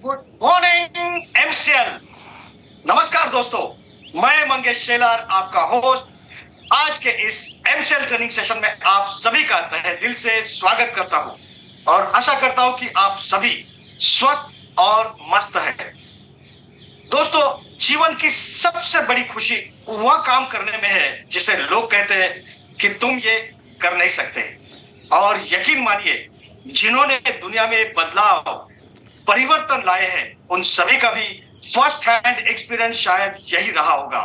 Good morning MCL. नमस्कार दोस्तों, मैं मंगेश शेलार आपका होस्ट आज के इस एमसीएल ट्रेनिंग सेशन में आप सभी का तहे दिल से स्वागत करता हूं और आशा करता हूं कि आप सभी स्वस्थ और मस्त हैं। दोस्तों, जीवन की सबसे बड़ी खुशी वह काम करने में है जिसे लोग कहते हैं कि तुम ये कर नहीं सकते। और यकीन मानिए, जिन्होंने दुनिया में बदलाव परिवर्तन लाए हैं उन सभी का भी फर्स्ट हैंड एक्सपीरियंस शायद यही रहा होगा।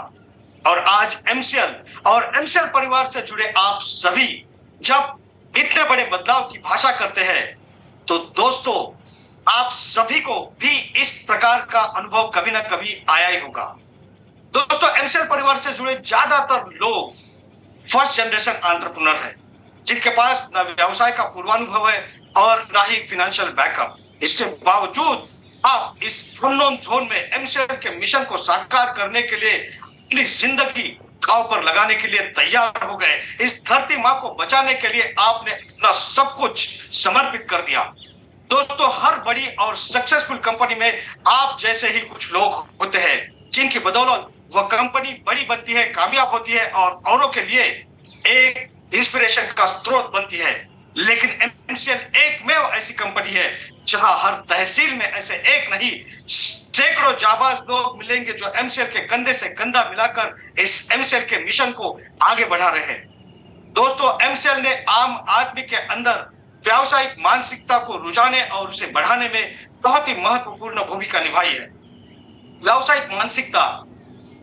और आज एमसीएल और एमसीएल परिवार से जुड़े आप सभी जब इतने बड़े बदलाव की भाषा करते हैं तो दोस्तों, आप सभी को भी इस प्रकार का अनुभव कभी ना कभी आया ही होगा। दोस्तों, एमसीएल परिवार से जुड़े ज्यादातर लोग फर्स्ट जनरेशन एंटरप्रेन्योर है, जिनके पास न व्यवसाय का पूर्वानुभव है और ना ही फाइनेंशियल बैकअप। इसके बावजूद आप इस अननोन जोन में एमसीएल के मिशन को साकार करने के लिए अपनी जिंदगी दांव पर लगाने के लिए तैयार हो गए। इस धरती मां को बचाने के लिए आपने अपना सब कुछ समर्पित कर दिया। दोस्तों, हर बड़ी और सक्सेसफुल कंपनी में आप जैसे ही कुछ लोग होते हैं जिनकी बदौलत वह कंपनी बड़ी बनती है, कामयाब होती है और औरों के लिए एक इंस्पिरेशन का स्रोत बनती है। लेकिन एमसीएल एकमेव ऐसी कंपनी है जहां हर तहसील में ऐसे एक नहीं सैकड़ों जाबाज लोग मिलेंगे जो एमसीएल के कंधे से कंधा मिलाकर इस एमसीएल के मिशन को आगे बढ़ा रहे हैं। दोस्तों, एमसीएल ने आम आदमी के अंदर व्यावसायिक मानसिकता को रुझाने और उसे बढ़ाने में बहुत ही महत्वपूर्ण भूमिका निभाई है। व्यावसायिक मानसिकता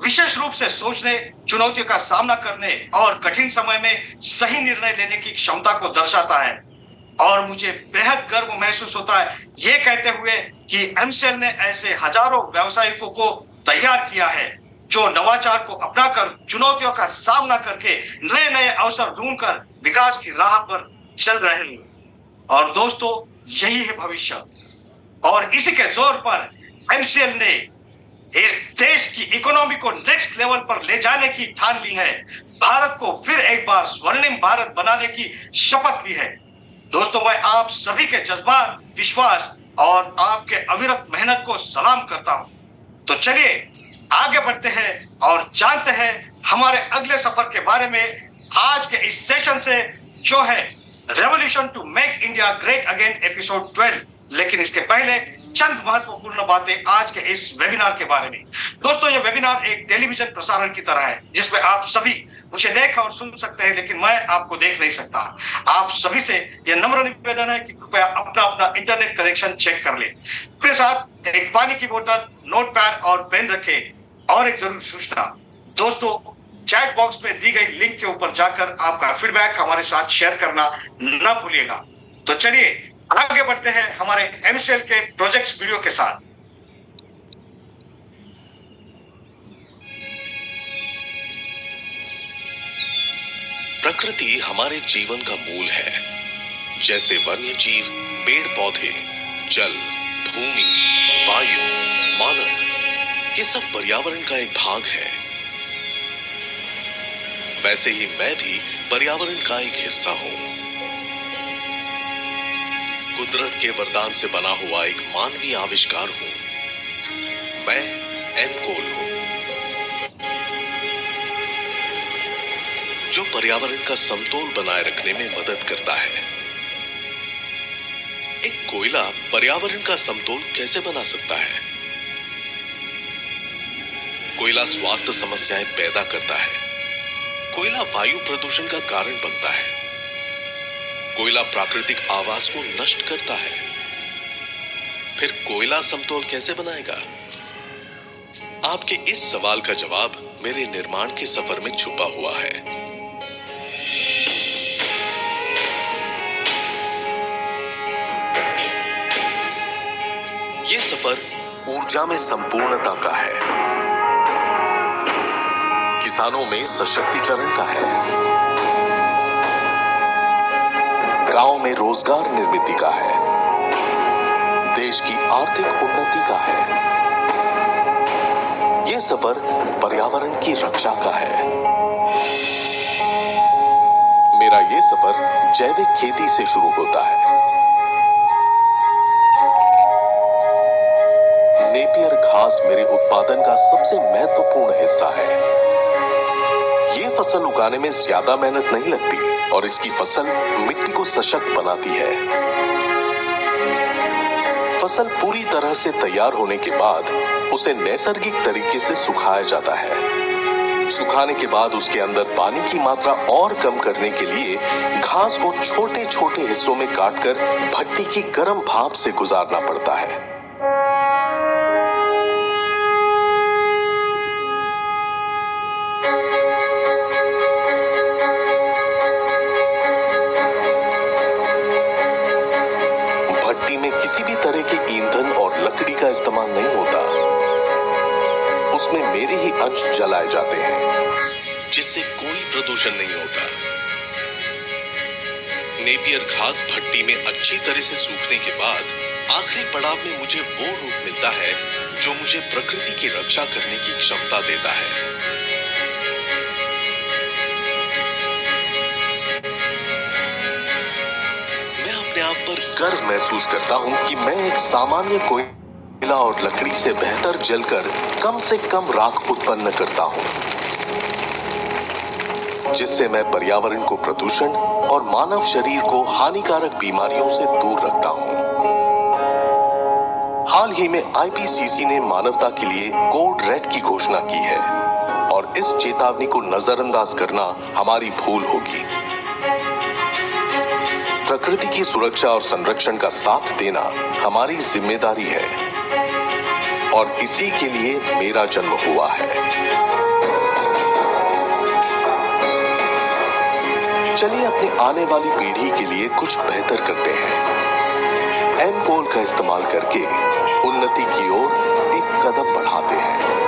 विशेष रूप से सोचने, चुनौतियों का सामना करने और कठिन समय में सही निर्णय लेने की क्षमता को दर्शाता है। और मुझे बेहद गर्व महसूस होता है ये कहते हुए कि एमसीएल ने ऐसे हजारों व्यावसायिकों को तैयार किया है जो नवाचार को अपनाकर चुनौतियों का सामना करके नए नए अवसर ढूंढकर विकास की राह पर चल रहे हैं। और दोस्तों, यही है भविष्य। और इसी के जोर पर एमसीएल ने इस देश की इकोनॉमी को नेक्स्ट लेवल पर ले जाने की ठान ली है। भारत को फिर एक बार स्वर्णिम भारत बनाने की शपथ ली है। दोस्तों, मैं आप सभी के जज्बात, विश्वास और आपके अविरत मेहनत को सलाम करता हूं। तो चलिए आगे बढ़ते हैं और जानते हैं हमारे अगले सफर के बारे में आज के इस सेशन से, जो है revolution to make India great again episode 12। लेकिन इसके पहले चंद महत्वपूर्ण बातें आज के इस वेबिनार के बारे में। दोस्तों, यह वेबिनार एक टेलीविजन प्रसारण की तरह है जिसमें आप सभी मुझे देख और सुन सकते हैं, लेकिन मैं आपको देख नहीं सकता। आप सभी से यह नम्र निवेदन है कि कृपया अपना अपना इंटरनेट कनेक्शन चेक कर ले। अपने साथ एक पानी की बोतल, नोटपैड और पेन रखें। और एक जरूरी सूचना, दोस्तों, चैट बॉक्स में दी गई लिंक के ऊपर जाकर आपका फीडबैक हमारे साथ शेयर करना न भूलिएगा। तो चलिए आगे बढ़ते हैं हमारे एमसीएल के प्रोजेक्ट्स वीडियो के साथ। प्रकृति हमारे जीवन का मूल है। जैसे वन्य जीव, पेड़ पौधे, जल, भूमि, वायु, मानव, ये सब पर्यावरण का एक भाग है। वैसे ही मैं भी पर्यावरण का एक हिस्सा हूं। कुदरत के वरदान से बना हुआ एक मानवीय आविष्कार हूं। मैं एमकोल हूं, जो पर्यावरण का समतोल बनाए रखने में मदद करता है। एक कोयला पर्यावरण का समतोल कैसे बना सकता है? कोयला स्वास्थ्य समस्याएं पैदा करता है। कोयला वायु प्रदूषण का कारण बनता है। कोयला प्राकृतिक आवास को नष्ट करता है। फिर कोयला समतोल कैसे बनाएगा? आपके इस सवाल का जवाब मेरे निर्माण के सफर में छुपा हुआ है। यह सफर ऊर्जा में संपूर्णता का है, किसानों में सशक्तिकरण का है, गांव में रोजगार निर्मित का है, देश की आर्थिक उन्नति का है। यह सफर पर्यावरण की रक्षा का है। मेरा यह सफर जैविक खेती से शुरू होता है। घास मेरे उत्पादन का सबसे महत्वपूर्ण हिस्सा है। ये फसल उगाने में ज्यादा मेहनत नहीं लगती और इसकी फसल मिट्टी को सशक्त बनाती है। फसल पूरी तरह से तैयार होने के बाद उसे नैसर्गिक तरीके से सुखाया जाता है। सुखाने के बाद उसके अंदर पानी की मात्रा और कम करने के लिए घास को छोटे छोटे हिस्सों में काटकर भट्टी की गर्म भाप से गुजारना पड़ता है। भट्टी में किसी भी तरह के ईंधन और लकड़ी का इस्तेमाल नहीं होता। उसमें मेरे ही अंश जलाए जाते हैं, जिससे कोई प्रदूषण नहीं होता। नेपियर घास भट्टी में अच्छी तरह से सूखने के बाद आखिरी पड़ाव में मुझे वो रूप मिलता है जो मुझे प्रकृति की रक्षा करने की क्षमता देता है। मैं अपने आप पर गर्व महसूस करता हूं कि मैं एक सामान्य कोयला और लकड़ी से बेहतर जलकर कम से कम राख उत्पन्न करता हूं, जिससे मैं पर्यावरण को प्रदूषण और मानव शरीर को हानिकारक बीमारियों से दूर रखता हूं। हाल ही में आईपीसीसी ने मानवता के लिए कोड रेड की घोषणा की है और इस चेतावनी को नजरअंदाज करना हमारी भूल होगी। प्रकृति की सुरक्षा और संरक्षण का साथ देना हमारी जिम्मेदारी है और इसी के लिए मेरा जन्म हुआ है। चलिए अपनी आने वाली पीढ़ी के लिए कुछ बेहतर करते हैं। एम-पोल का इस्तेमाल करके उन्नति की ओर एक कदम बढ़ाते हैं।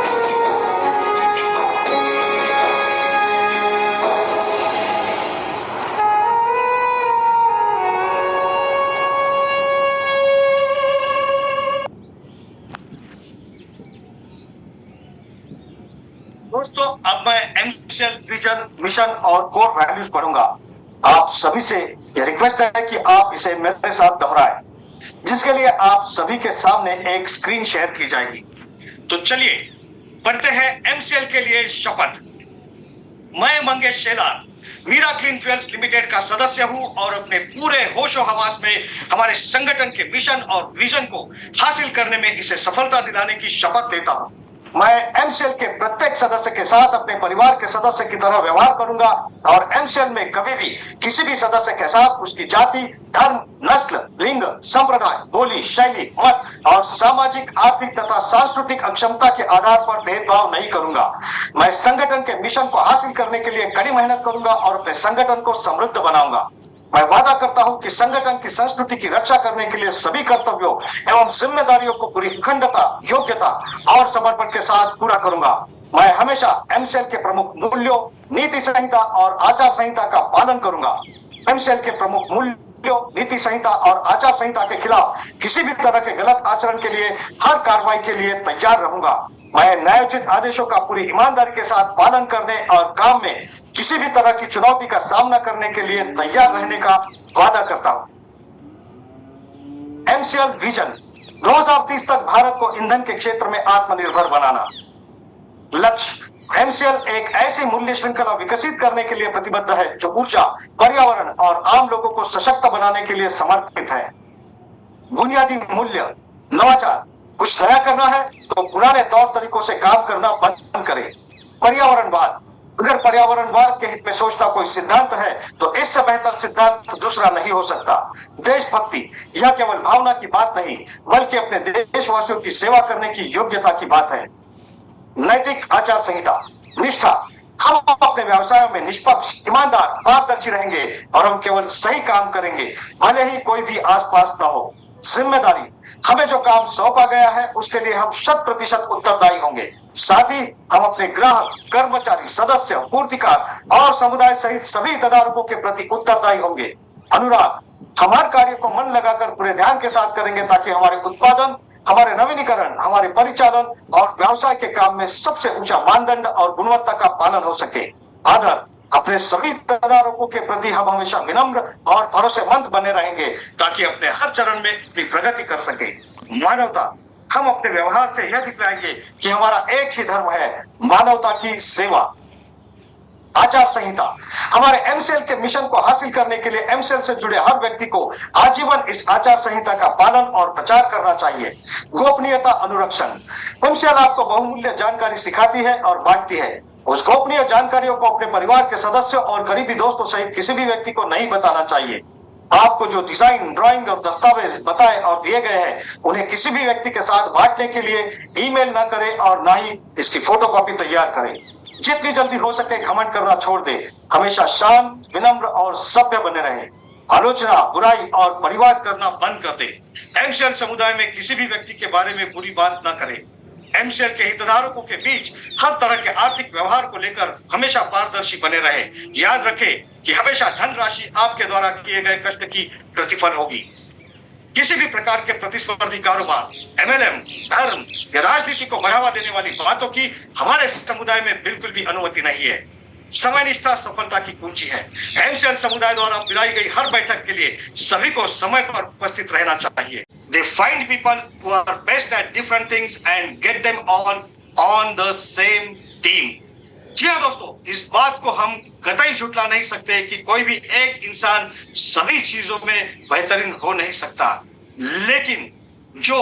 दोस्तों, अब मैं एमसीएल विजन, मिशन और कोर वैल्यूज पढ़ूंगा। आप सभी से यह रिक्वेस्ट है कि आप इसे मेरे साथ दोहराएं, जिसके लिए आप सभी के सामने एक स्क्रीन शेयर की जाएगी। तो चलिए पढ़ते हैं एमसीएल के लिए शपथ। मैं Mangesh Shelar Mira Clean Fuels Limited का सदस्य हूं और अपने पूरे होशो हवास में हमारे संगठन के मिशन और विजन को हासिल करने में इसे सफलता दिलाने की शपथ लेता हूं। मैं एमसीएल के प्रत्येक सदस्य के साथ अपने परिवार के सदस्य की तरह व्यवहार करूंगा और एमसीएल में कभी भी किसी भी सदस्य के साथ उसकी जाति, धर्म, नस्ल, लिंग, संप्रदाय, बोली, शैली, मत और सामाजिक, आर्थिक तथा सांस्कृतिक अक्षमता के आधार पर भेदभाव नहीं करूंगा। मैं संगठन के मिशन को हासिल करने के लिए कड़ी मेहनत करूंगा और अपने संगठन को समृद्ध बनाऊंगा। मैं वादा करता हूं कि संगठन की संस्कृति की रक्षा करने के लिए सभी कर्तव्यों एवं जिम्मेदारियों को पूरी अखंडता, योग्यता और समर्पण के साथ पूरा करूंगा। मैं हमेशा एमसीएल के प्रमुख मूल्यों, नीति संहिता और आचार संहिता का पालन करूंगा। एमसीएल के प्रमुख मूल्यों, नीति संहिता और आचार संहिता के खिलाफ किसी भी तरह के गलत आचरण के लिए हर कार्रवाई के लिए तैयार रहूंगा। मैं न्यायोचित आदेशों का पूरी ईमानदारी के साथ पालन करने और काम में किसी भी तरह की चुनौती का सामना करने के लिए तैयार रहने का वादा करता हूं। एमसीएल विजन 2030 तक भारत को ईंधन के क्षेत्र में आत्मनिर्भर बनाना। लक्ष्य एमसीएल एक ऐसी मूल्य श्रृंखला विकसित करने के लिए प्रतिबद्ध है जो ऊर्जा, पर्यावरण और आम लोगों को सशक्त बनाने के लिए समर्पित है। बुनियादी मूल्य नवाचार। कुछ नया करना है तो पुराने तौर तरीकों से काम करना बंद करें। पर्यावरणवाद। अगर पर्यावरणवाद के हित में सोचता कोई सिद्धांत है तो इससे बेहतर सिद्धांत दूसरा नहीं हो सकता। देशभक्ति। यह केवल भावना की बात नहीं बल्कि अपने देशवासियों की सेवा करने की योग्यता की बात है। नैतिक आचार संहिता। निष्ठा। हम अपने व्यवसायों में निष्पक्ष, ईमानदार, पारदर्शी रहेंगे और हम केवल सही काम करेंगे, भले ही कोई भी आसपास न हो। जिम्मेदारी। हमें जो काम सौंपा गया है उसके लिए हम 100% उत्तरदायी होंगे। साथ ही हम अपने ग्राहक, कर्मचारी, सदस्य, पूर्तिकार और समुदाय सहित सभी हितधारकों के प्रति उत्तरदायी होंगे। अनुराग। हम हर कार्य को मन लगाकर पूरे ध्यान के साथ करेंगे ताकि हमारे उत्पादन, हमारे नवीनीकरण, हमारे परिचालन और व्यवसाय के काम में सबसे ऊंचा मानदंड और गुणवत्ता का पालन हो सके। आदर। अपने सभी हितधारकों के प्रति हम हमेशा विनम्र और भरोसेमंद बने रहेंगे ताकि अपने हर चरण में अपनी प्रगति कर सके। मानवता। हम अपने व्यवहार से यह दिखलाएंगे कि हमारा एक ही धर्म है, मानवता की सेवा। आचार संहिता। हमारे एमसीएल के मिशन को हासिल करने के लिए एमसीएल से जुड़े हर व्यक्ति को आजीवन इस आचार संहिता का पालन और प्रचार करना चाहिए। गोपनीयता अनुरक्षण। एमसीएल आपको बहुमूल्य जानकारी सिखाती है और बांटती है। उस गोपनीय जानकारियों को अपने परिवार के सदस्यों और करीबी दोस्तों सहित किसी भी व्यक्ति को नहीं बताना चाहिए। आपको जो डिजाइन, ड्राइंग और दस्तावेज बताए और दिए गए हैं, उन्हें किसी भी व्यक्ति के साथ बांटने के लिए ईमेल न करें और ना ही इसकी फोटोकॉपी तैयार करें। जितनी जल्दी हो सके घमंड करना छोड़ दे। हमेशा शांत, विनम्र और सभ्य बने रहे। आलोचना, बुराई और परिवाद करना बंद कर दे। एमसीएल समुदाय में किसी भी व्यक्ति के बारे में बुरी बात न करे। एमसीएल के हितधारकों के बीच हर तरह के आर्थिक व्यवहार को लेकर हमेशा पारदर्शी बने रहे। याद रखें कि हमेशा धनराशि आपके द्वारा किए गए कष्ट की प्रतिफल होगी। किसी भी प्रकार के प्रतिस्पर्धी कारोबार, एमएलएम, धर्म या राजनीति को बढ़ावा देने वाली बातों की हमारे समुदाय में बिल्कुल भी अनुमति नहीं है। समय निष्ठा सफलता की कुंजी है। एमसीएल समुदाय द्वारा बुलाई गई हर बैठक के लिए सभी को समय पर उपस्थित रहना चाहिए। They find people who are best at different things and get them all on the same team. जी हाँ दोस्तों, इस बात को हम कतई झुठला नहीं सकते कि कोई भी एक इंसान सभी चीजों में बेहतरीन हो नहीं सकता, लेकिन जो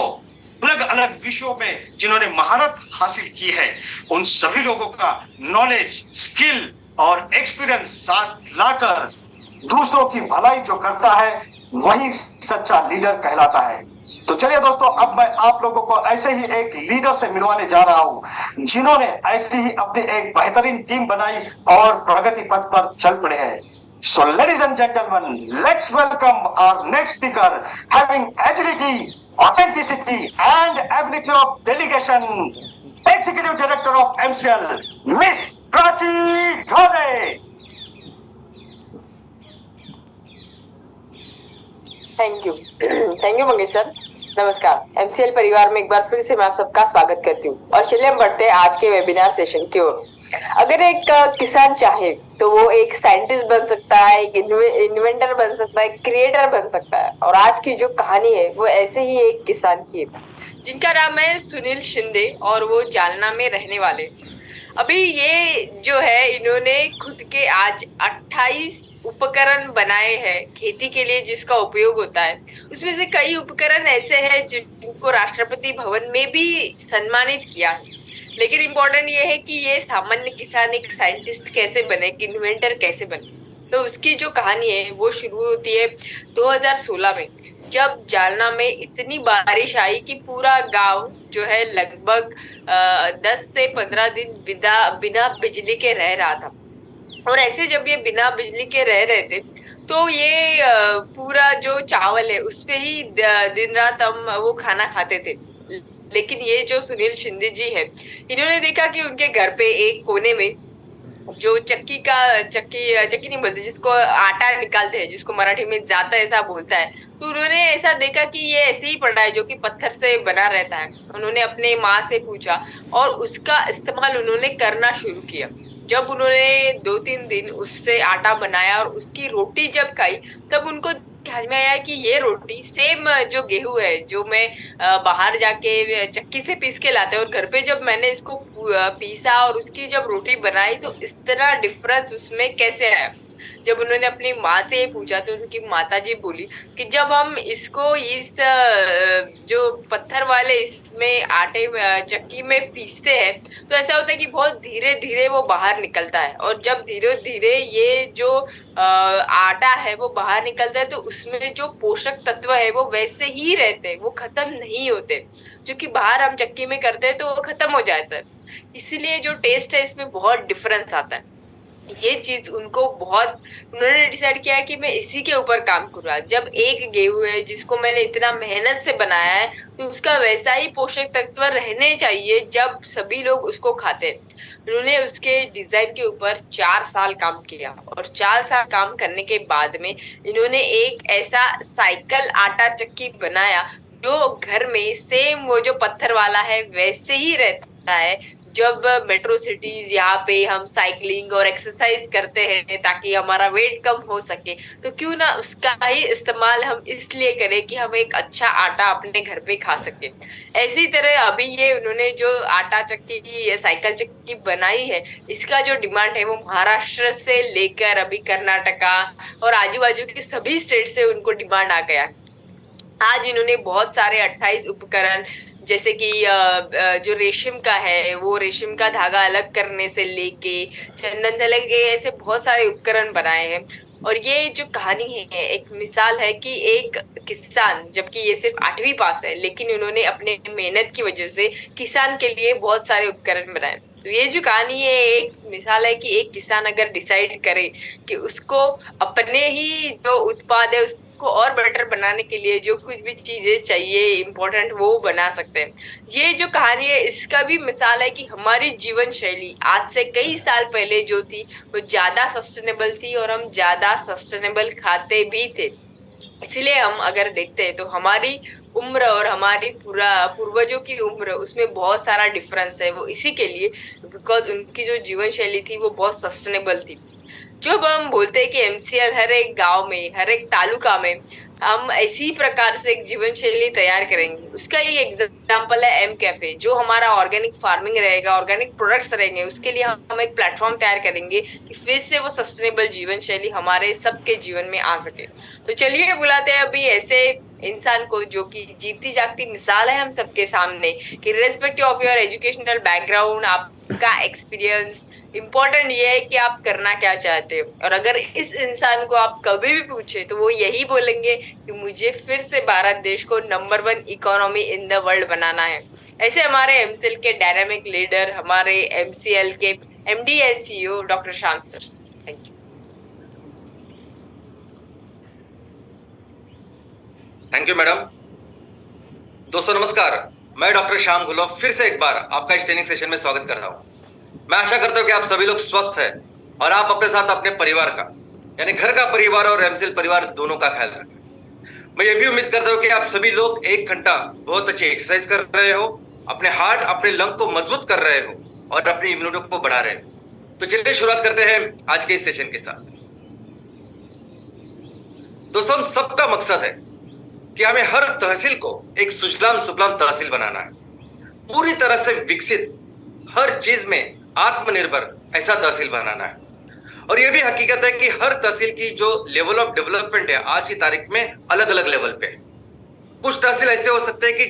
अलग अलग विषयों में जिन्होंने महारत हासिल की है, उन सभी लोगों का नॉलेज, स्किल और एक्सपीरियंस साथ लाकर दूसरों की भलाई जो करता है, वही सच्चा लीडर कहलाता है। तो चलिए दोस्तों, अब मैं आप लोगों को ऐसे ही एक लीडर से मिलवाने जा रहा हूं, जिन्होंने ऐसी ही अपनी एक बेहतरीन टीम बनाई और प्रगति पथ पर चल पड़े हैं। So ladies and gentlemen, let's welcome our next speaker, having agility, authenticity and ability of delegation, Executive Director of MCL, Miss Prachi Dhone. Thank you Mangesh sir. नमस्कार। एमसीएल परिवार में एक बार फिर से मैं आप सबका स्वागत करती हूँ और चलिए हम बढ़ते हैं आज के वेबिनार सेशन की ओर। अगर एक किसान चाहे तो वो एक साइंटिस्ट बन सकता है, एक इन्वेंटर बन सकता है, क्रिएटर बन सकता है। और आज की जो कहानी है वो ऐसे ही एक किसान की है, जिनका नाम है सुनील शिंदे और वो जालना में रहने वाले। अभी ये जो है, इन्होंने खुद के आज 28 उपकरण बनाए हैं खेती के लिए जिसका उपयोग होता है। उसमें से कई उपकरण ऐसे हैं जिनको राष्ट्रपति भवन में भी सम्मानित किया है। लेकिन इम्पोर्टेंट ये है कि ये सामान्य किसान एक साइंटिस्ट कैसे बने, एक इन्वेंटर कैसे बने। तो उसकी जो कहानी है वो शुरू होती है 2016 में, जब जालना में इतनी बारिश आई कि पूरा गांव जो है लगभग 10 से 15 दिन बिना बिजली के रह रहा था। और ऐसे जब ये बिना बिजली के रह रहे थे तो ये पूरा जो चावल है उस पे ही दिन रात हम वो खाना खाते थे। लेकिन ये जो सुनील शिंदे जी है, इन्होंने देखा कि उनके घर पे एक कोने में जो चक्की नहीं बोलते, जिसको आटा निकालते हैं, जिसको मराठी में जाता ऐसा बोलता है, तो उन्होंने ऐसा देखा कि ये ऐसे ही पड़ा है जो कि पत्थर से बना रहता है। उन्होंने अपने माँ से पूछा और उसका इस्तेमाल उन्होंने करना शुरू किया। जब उन्होंने 2-3 दिन उससे आटा बनाया और उसकी रोटी जब खाई, तब उनको ख्याल में आया कि ये रोटी सेम जो गेहूं है जो मैं बाहर जाके चक्की से पीस के लाते हैं, और घर पे जब मैंने इसको पीसा और उसकी जब रोटी बनाई तो इस तरह डिफरेंस उसमें कैसे आया। जब उन्होंने अपनी माँ से पूछा तो उनकी माताजी बोली कि जब हम इसको इस जो पत्थर वाले इसमें आटे चक्की में पीसते हैं तो ऐसा होता है कि बहुत धीरे धीरे वो बाहर निकलता है, और जब धीरे धीरे ये जो आटा है वो बाहर निकलता है तो उसमें जो पोषक तत्व है वो वैसे ही रहते हैं, वो खत्म नहीं होते। जो कि बाहर हम चक्की में करते हैं तो वो खत्म हो जाता है, इसलिए जो टेस्ट है इसमें बहुत डिफरेंस आता है। ये चीज उनको बहुत, उन्होंने डिसाइड किया कि मैं इसी के ऊपर काम करूंगा। जब एक गेहूं है जिसको मैंने इतना मेहनत से बनाया है तो उसका वैसा ही पोषक तत्व रहने चाहिए जब सभी लोग उसको खाते हैं। उन्होंने उसके डिजाइन के ऊपर 4 साल काम किया और 4 साल काम करने के बाद में इन्होंने एक ऐसा साइकिल आटा चक्की बनाया जो घर में सेम वो जो पत्थर वाला है वैसे ही रहता है, जब मेट्रो सिटीज यहाँ पे हम साइकिलिंग और एक्सरसाइज करते हैं ताकि हमारा वेट कम हो सके, तो क्यों ना उसका ही इस्तेमाल हम इसलिए करें कि हम एक अच्छा आटा अपने घर पे खा सके। ऐसी तरह अभी ये उन्होंने जो आटा चक्की की साइकिल चक्की बनाई है, इसका जो डिमांड है वो महाराष्ट्र से लेकर अभी कर्नाटका और आजू बाजू के सभी स्टेट से उनको डिमांड आ गया है। आज इन्होंने बहुत सारे 28 उपकरण, जैसे कि जो रेशम का है वो रेशम का धागा अलग करने से लेके चंदन से लेके ऐसे बहुत सारे उपकरण बनाए हैं। और ये जो कहानी है एक मिसाल है कि एक किसान, जबकि ये सिर्फ 8वीं पास है, लेकिन उन्होंने अपने मेहनत की वजह से किसान के लिए बहुत सारे उपकरण बनाए। तो ये जो कहानी है एक मिसाल है कि एक किसान अगर डिसाइड करे कि उसको अपने ही जो उत्पाद है को और बेटर बनाने के लिए जो कुछ भी चीजें चाहिए इम्पोर्टेंट वो बना सकते हैं। ये जो कहानी है इसका भी मिसाल है कि हमारी जीवन शैली आज से कई साल पहले जो थी वो ज्यादा सस्टेनेबल थी और हम ज्यादा सस्टेनेबल खाते भी थे। इसलिए हम अगर देखते हैं तो हमारी उम्र और हमारी पूर्वजों की उम्र उसमें बहुत सारा डिफरेंस है। वो इसी के लिए बिकॉज उनकी जो जीवन शैली थी वो बहुत सस्टेनेबल थी। जब हम बोलते हैं कि एमसीएल हर एक गांव में, हर एक तालुका में हम इसी प्रकार से एक जीवन शैली तैयार करेंगे, उसका ही एग्जांपल है एम कैफे, जो हमारा ऑर्गेनिक फार्मिंग रहेगा, ऑर्गेनिक प्रोडक्ट्स रहेंगे, उसके लिए हम एक प्लेटफॉर्म तैयार करेंगे कि फिर से वो सस्टेनेबल जीवन शैली हमारे सबके जीवन में आ सके। तो चलिए बुलाते हैं अभी ऐसे इंसान को जो कि जीती जागती मिसाल है हम सबके सामने कि respective of your educational background, आपका एक्सपीरियंस, इम्पोर्टेंट ये है कि आप करना क्या चाहते हो। और अगर इस इंसान को आप कभी भी पूछे तो वो यही बोलेंगे कि मुझे फिर से भारत देश को number 1 economy in the world बनाना है। ऐसे हमारे एमसीएल के डायनामिक लीडर, हमारे एमसीएल के MD and CEO doctor Shyam sir. Thank you. Thank you madam. दोस्तों नमस्कार, मैं डॉक्टर श्याम घुलो फिर से एक बार आपका इस ट्रेनिंग सेशन में स्वागत कर रहा हूं। मैं आशा करता हूं कि आप सभी लोग स्वस्थ हैं और आप अपने साथ अपने परिवार का, यानी घर का परिवार और एमसीएल परिवार दोनों का ख्याल रखें। मैं ये भी उम्मीद करता हूं कि आप सभी लोग 1 घंटा बहुत अच्छी एक्सरसाइज कर रहे हो, अपने हार्ट, अपने लंग को मजबूत कर रहे हो और अपनी इम्यूनिटी को बढ़ा रहे हो। तो चलिए शुरुआत करते हैं आज के इस सेशन के साथ। दोस्तों, हम सबका मकसद है कि हमें हर तहसील को एक सुजलाम सुफलाम तहसील बनाना है, पूरी तरह से विकसित, हर चीज में आत्मनिर्भर ऐसा तहसील बनाना है। और यह भी हकीकत है कि हर तहसील की जो लेवल ऑफ डेवलपमेंट है आज की तारीख में अलग अलग लेवल पे है। कुछ तहसील ऐसे हो सकते हैं कि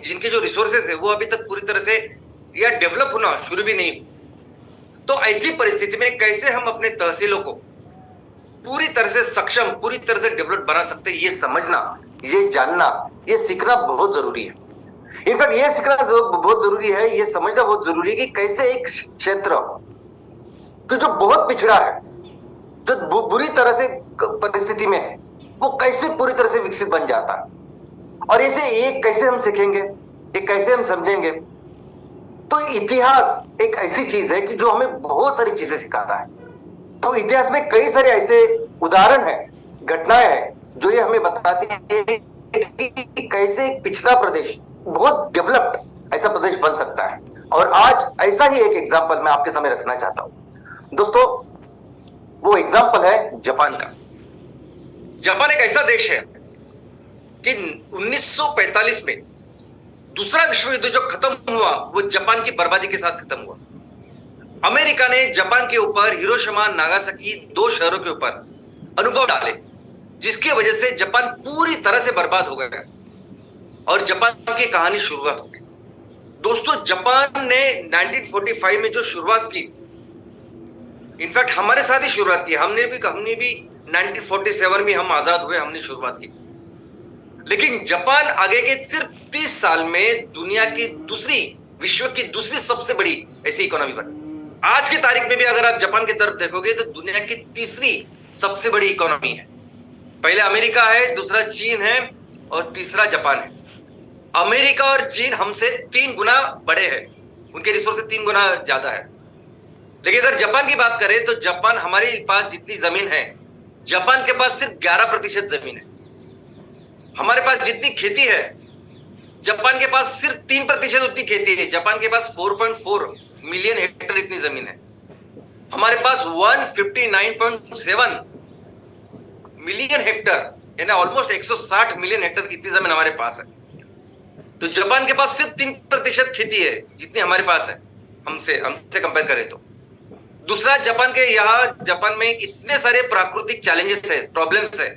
जिनकी जो रिसोर्सेज है वो अभी तक पूरी तरह से या डेवलप होना शुरू भी नहीं। तो ऐसी परिस्थिति में कैसे हम अपने तहसीलों को पूरी तरह से सक्षम, पूरी तरह से डेवलप बना सकते हैं, ये समझना, ये जानना, ये सीखना बहुत जरूरी है। इनफैक्ट ये सीखना बहुत जरूरी है, ये समझना बहुत जरूरी है कि कैसे एक क्षेत्र जो बहुत पिछड़ा है, जो बुरी तरह से परिस्थिति में है, वो कैसे पूरी तरह से विकसित बन जाता है। और इसे ये कैसे हम सीखेंगे, ये कैसे हम समझेंगे। तो इतिहास एक ऐसी चीज है कि जो हमें बहुत सारी चीजें सिखाता है। तो इतिहास में कई सारे ऐसे उदाहरण है, घटनाएं हैं जो ये हमें बताती है कि कैसे एक पिछड़ा प्रदेश बहुत डेवलप्ड ऐसा प्रदेश बन सकता है। और आज ऐसा ही एक एग्जांपल मैं आपके सामने रखना चाहता हूं। दोस्तों, वो एग्जांपल है जापान का। जापान एक ऐसा देश है कि 1945 में दूसरा विश्व युद्ध जो खत्म हुआ वो जापान की बर्बादी के साथ खत्म हुआ। अमेरिका ने जापान के ऊपर हिरोशिमा, नागासाकी 2 शहरों के ऊपर अनुभव डाले, जिसकी वजह से जापान पूरी तरह से बर्बाद हो गया और जापान की कहानी शुरुआत हो गई। दोस्तों, जापान ने 1945 में जो शुरुआत की, इनफैक्ट हमारे साथ ही शुरुआत की, हमने भी 1947 में हम आजाद हुए, हमने शुरुआत की। लेकिन जापान आगे के सिर्फ 30 साल में दुनिया की विश्व की दूसरी सबसे बड़ी ऐसी इकोनॉमी बनी। आज की तारीख में भी अगर आप जापान की तरफ देखोगे तो दुनिया की तीसरी सबसे बड़ी इकोनॉमी है। पहले अमेरिका है, दूसरा चीन है और तीसरा जापान है। अमेरिका और चीन हमसे 3 गुना बड़े हैं, उनके रिसोर्स से 3 गुना ज्यादा है। लेकिन अगर जापान की बात करें तो जापान, हमारे पास जितनी जमीन है, जापान के पास सिर्फ 11% जमीन है। हमारे पास जितनी खेती है, जापान के पास सिर्फ 3% उतनी खेती है। जापान के पास 4.4 मिलियन हेक्टेयर इतनी जमीन है। हमारे पास 159.7 मिलियन हेक्टेयर यानी ऑलमोस्ट 160 मिलियन हेक्टेयर इतनी जमीन हमारे पास है। तो जापान के पास सिर्फ 3% खेती है जितनी हमारे पास है, हमसे कंपेयर करें तो। दूसरा, जापान में इतने सारे प्राकृतिक चैलेंजेस है, प्रॉब्लम्स है।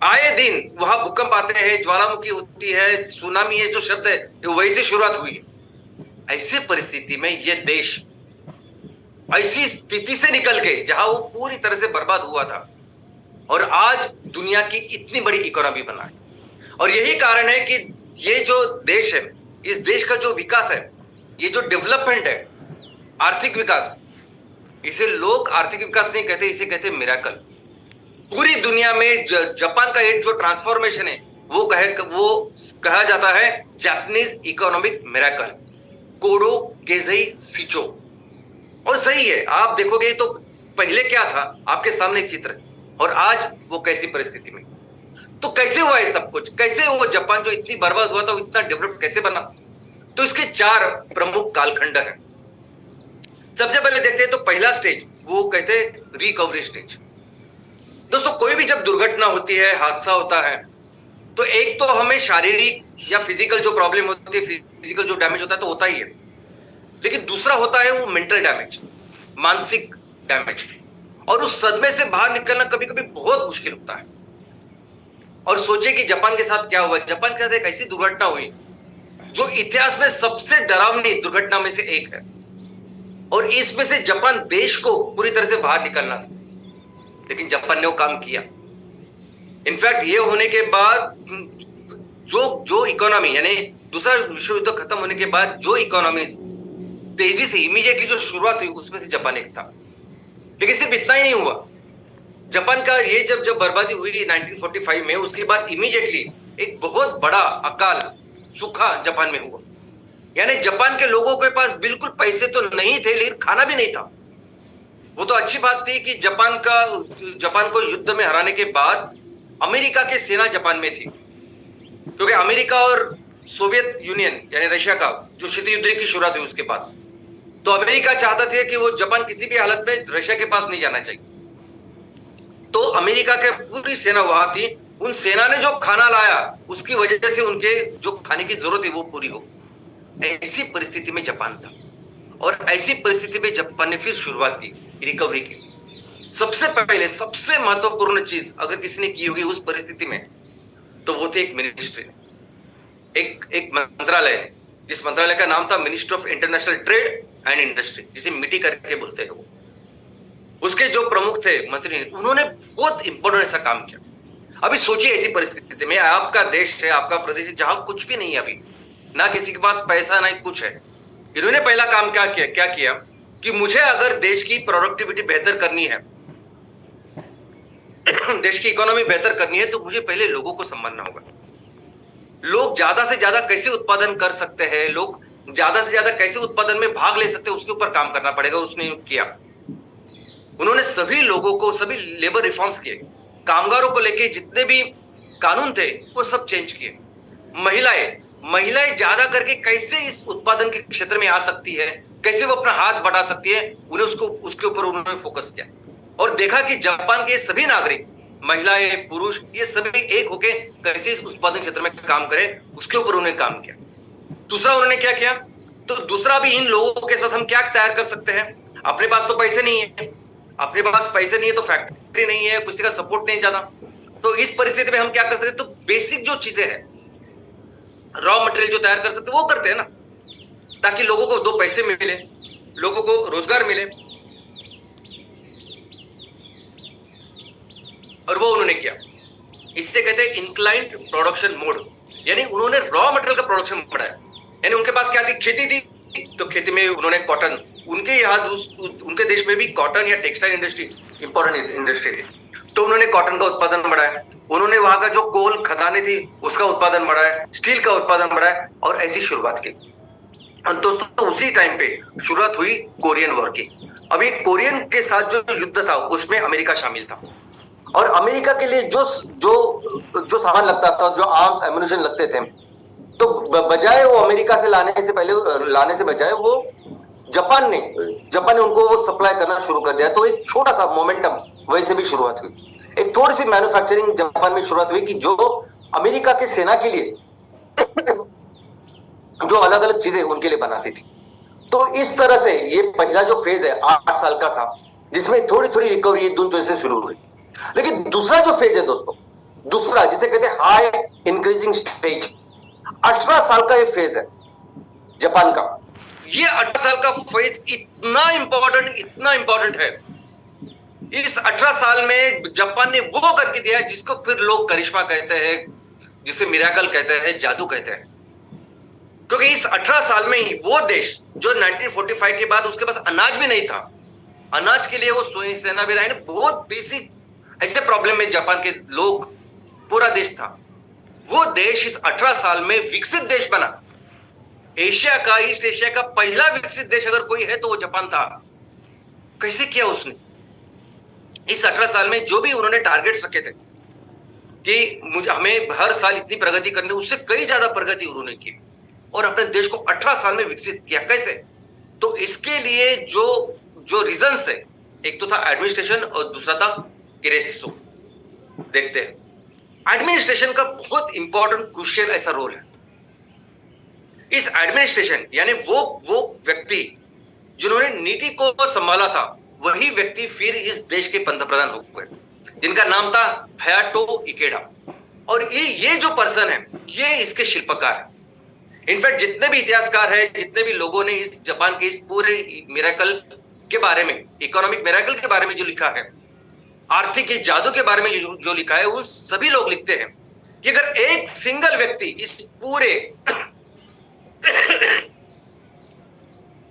आए दिन वहां भूकंप आते हैं, ज्वालामुखी होती है, सुनामी है, जो शब्द है वही से शुरुआत हुई है। ऐसे परिस्थिति में ये देश ऐसी स्थिति से निकल के जहां वो पूरी तरह से बर्बाद हुआ था और आज दुनिया की इतनी बड़ी इकोनॉमी बना है। और यही कारण है कि ये जो देश है, इस देश का जो विकास है, ये जो डेवलपमेंट है, आर्थिक विकास, इसे लोग आर्थिक विकास नहीं कहते, इसे कहते मिरेकल। पूरी दुनिया में जापान का एक जो ट्रांसफॉर्मेशन है वो कहा जाता है जापानीज इकोनॉमिक मिरेकल, कोडो गेज़ई शिचो। और सही है, आप देखोगे तो पहले क्या था आपके सामने चित्र, और आज वो कैसी परिस्थिति में। तो कैसे हुआ ये सब कुछ, कैसे वो जापान जो इतनी बर्बाद हुआ था इतना डेवलप कैसे बना? तो इसके 4 प्रमुख कालखंड हैं। सबसे पहले देखते हैं तो पहला स्टेज वो कहते हैं रिकवरी स्टेज। दोस्तों, कोई भी जब दुर्घटना होती है, हादसा होता है, तो एक तो हमें शारीरिक या फिजिकल जो प्रॉब्लम होती है, फिजिकल जो डैमेज होता है तो होता ही है, लेकिन दूसरा होता है वो मेंटल डैमेज, मानसिक डैमेज। और उस सदमे से बाहर निकलना कभी कभी बहुत मुश्किल होता है। और सोचिए कि जापान के साथ क्या हुआ। जापान के साथ एक ऐसी दुर्घटना हुई जो इतिहास में सबसे डरावनी दुर्घटना में से एक है, और इसमें से जापान देश को पूरी तरह से बाहर निकलना था, लेकिन जापान ने वो काम किया। इनफैक्ट ये होने के बाद जो इकोनॉमी यानी दूसरा विश्व युद्ध खत्म होने के बाद जो इकोनॉमी तेजी से इमीडिएटली जो शुरुआत हुई उसमें से जापान एक था। लेकिन सिर्फ इतना ही नहीं हुआ, जापान का ये जब बर्बादी हुई 1945 में, उसके बाद इमीडिएटली एक बहुत बड़ा अकाल सूखा जापान में हुआ। यानी जापान के लोगों के पास बिल्कुल पैसे तो नहीं थे, लेकिन खाना भी नहीं था। वो तो अच्छी बात थी कि जापान को युद्ध में हराने के बाद अमेरिका की सेना जापान में थी, क्योंकि अमेरिका और सोवियत यूनियन यानी रशिया का जो शीत युद्ध की शुरुआत हुई उसके बाद, तो अमेरिका चाहता था कि वो जापान किसी भी हालत में रशिया के पास नहीं जाना चाहिए। तो अमेरिका के पूरी सेना वहां थी। उन सेना ने जो खाना लाया उसकी वजह से उनके जो खाने की जरूरत है वो पूरी हो। ऐसी परिस्थिति में जापान था, और ऐसी परिस्थिति में जापान ने फिर शुरुआत की रिकवरी की। सबसे पहले सबसे महत्वपूर्ण चीज अगर किसी ने की होगी उस परिस्थिति में, तो वो थे एक मिनिस्ट्री, एक मंत्रालय, जिस मंत्रालय का नाम था ministry of international trade and industry, जिसे मिटी करके बोलते हैं वो। उसके जो प्रमुख थे मंत्री, उन्होंने बहुत इंपॉर्टेंट ऐसा काम किया। अभी सोचिए ऐसी परिस्थिति में आपका देश है, आपका प्रदेश है, जहां कुछ भी नहीं है, अभी ना किसी के पास पैसा ना कुछ है। इन्होंने पहला काम क्या किया कि मुझे अगर देश की प्रोडक्टिविटी बेहतर करनी है, देश की इकोनॉमी बेहतर करनी है, तो मुझे पहले लोगों को संभालना होगा। लोग ज्यादा से ज्यादा कैसे उत्पादन कर सकते हैं, लोग ज्यादा से ज्यादा कैसे उत्पादन में भाग ले सकते हैं, उसके ऊपर काम करना पड़ेगा। उसने किया, उन्होंने सभी लोगों को, सभी लेबर रिफॉर्म्स किए, कामगारों को लेके जितने भी कानून थे वो सब चेंज किए। महिलाएं ज्यादा करके कैसे इस उत्पादन के क्षेत्र में आ सकती है, कैसे वो अपना हाथ बढ़ा सकती है, उन्हें उसके ऊपर उन्होंने फोकस किया। और देखा कि जापान के सभी नागरिक, महिलाएं, पुरुष, ये सभी एक होके कैसे इस उत्पादन क्षेत्र में काम करें, उसके ऊपर उन्होंने काम किया। दूसरा उन्होंने क्या किया, तो दूसरा भी इन लोगों के साथ हम क्या तैयार कर सकते हैं। अपने पास तो पैसे नहीं है, अपने पास पैसे नहीं है तो फैक्ट्री नहीं है, किसी का सपोर्ट नहीं जाना, तो इस परिस्थिति में हम क्या कर सकते हैं, तो बेसिक जो चीजें हैं, रॉ मटेरियल जो तैयार कर सकते हैं वो करते हैं ना, ताकि लोगों को 2 पैसे मिले, लोगों को रोजगार मिले। और वो उन्होंने किया। इससे कहते हैं इंक्लाइंड प्रोडक्शन मोड, यानी उन्होंने रॉ मटेरियल का प्रोडक्शन बढ़ाया। यानी उनके पास क्या थी, खेती थी, तो खेती में उन्होंने कॉटन, उनके यहाँ उनके देश में भी कॉटन या टेक्सटाइल इंडस्ट्री इंपॉर्टेंट इंडस्ट्री थी, तो उन्होंने कॉटन का उत्पादन बढ़ाया। उन्होंने वहां का जो कोल खदानें थी उसका उत्पादन बढ़ाया, स्टील का उत्पादन बढ़ाया, और ऐसी शुरुआत की। और दोस्तों उसी टाइम पे शुरुआत हुई कोरियन वॉर की। अभी कोरियन के साथ जो युद्ध था उसमें अमेरिका शामिल था, और अमेरिका के लिए जो सामान लगता था, जो आर्म्स एम्युनिशन लगते थे, तो बजाय वो अमेरिका से लाने से बजाय वो जापान ने उनको वो सप्लाई करना शुरू कर दिया, तो एक छोटा सा मोमेंटम वहीं से भी शुरुआत हुई। एक थोड़ी सी मैन्युफैक्चरिंग जापान में शुरुआत हुई कि जो अमेरिका के सेना के लिए जो अलग अलग चीजें उनके लिए बनाती थी। तो इस तरह से ये पहला जो फेज है 8 साल का था, जिसमें थोड़ी थोड़ी रिकवरी दून से शुरू हुई। लेकिन दूसरा जो फेज है दोस्तों, दूसरा जिसे कहते हैं हाई इंक्रीजिंग स्टेज, 18 साल का ये फेज है जापान का। ये 18 साल का फेज इतना इंपॉर्टेंट है। इस 18 साल में जापान ने वो करके दिया है जिसको फिर लोग करिश्मा कहते हैं, जिसे मिरेकल कहते हैं, जादू कहते हैं। क्योंकि इस 18 साल में ही वो देश जो 1945 के बाद उसके पास अनाज भी नहीं था, अनाज के लिए वो सेना भी रहे, बहुत बेसिक ऐसे प्रॉब्लम में जापान के लोग, पूरा देश था, वो देश इस 18 साल में विकसित देश बना। एशिया का, ईस्ट एशिया का पहला विकसित देश अगर कोई है तो वो जापान था। कैसे किया उसने? इस 18 साल में जो भी उन्होंने टारगेट्स रखे थे कि हमें हर साल इतनी प्रगति करनी, उससे कई ज्यादा प्रगति उन्होंने की और अपने देश को 18 साल में विकसित किया। कैसे? तो इसके लिए जो रीजंस थे, एक तो था एडमिनिस्ट्रेशन और दूसरा था किरेत्सु। देखते हैं एडमिनिस्ट्रेशन का बहुत इंपॉर्टेंट क्रूशियल ऐसा रोल है। इस एडमिनिस्ट्रेशन यानी वो व्यक्ति जिन्होंने नीति को संभाला था, वही व्यक्ति फिर इस देश के पंतप्रधान हो गए, जिनका नाम था हयातो इकेडा। और ये जो पर्सन है, ये इसके शिल्पकार है। इनफैक्ट जितने भी इतिहासकार हैं, जितने भी लोगों ने इस जापान के इस पूरे मिरेकल के बारे में, इकोनॉमिक मिरेकल के बारे में जो लिखा है, आर्थिक जादू के बारे में जो लिखा है, वो सभी लोग लिखते हैं कि अगर एक सिंगल व्यक्ति इस पूरे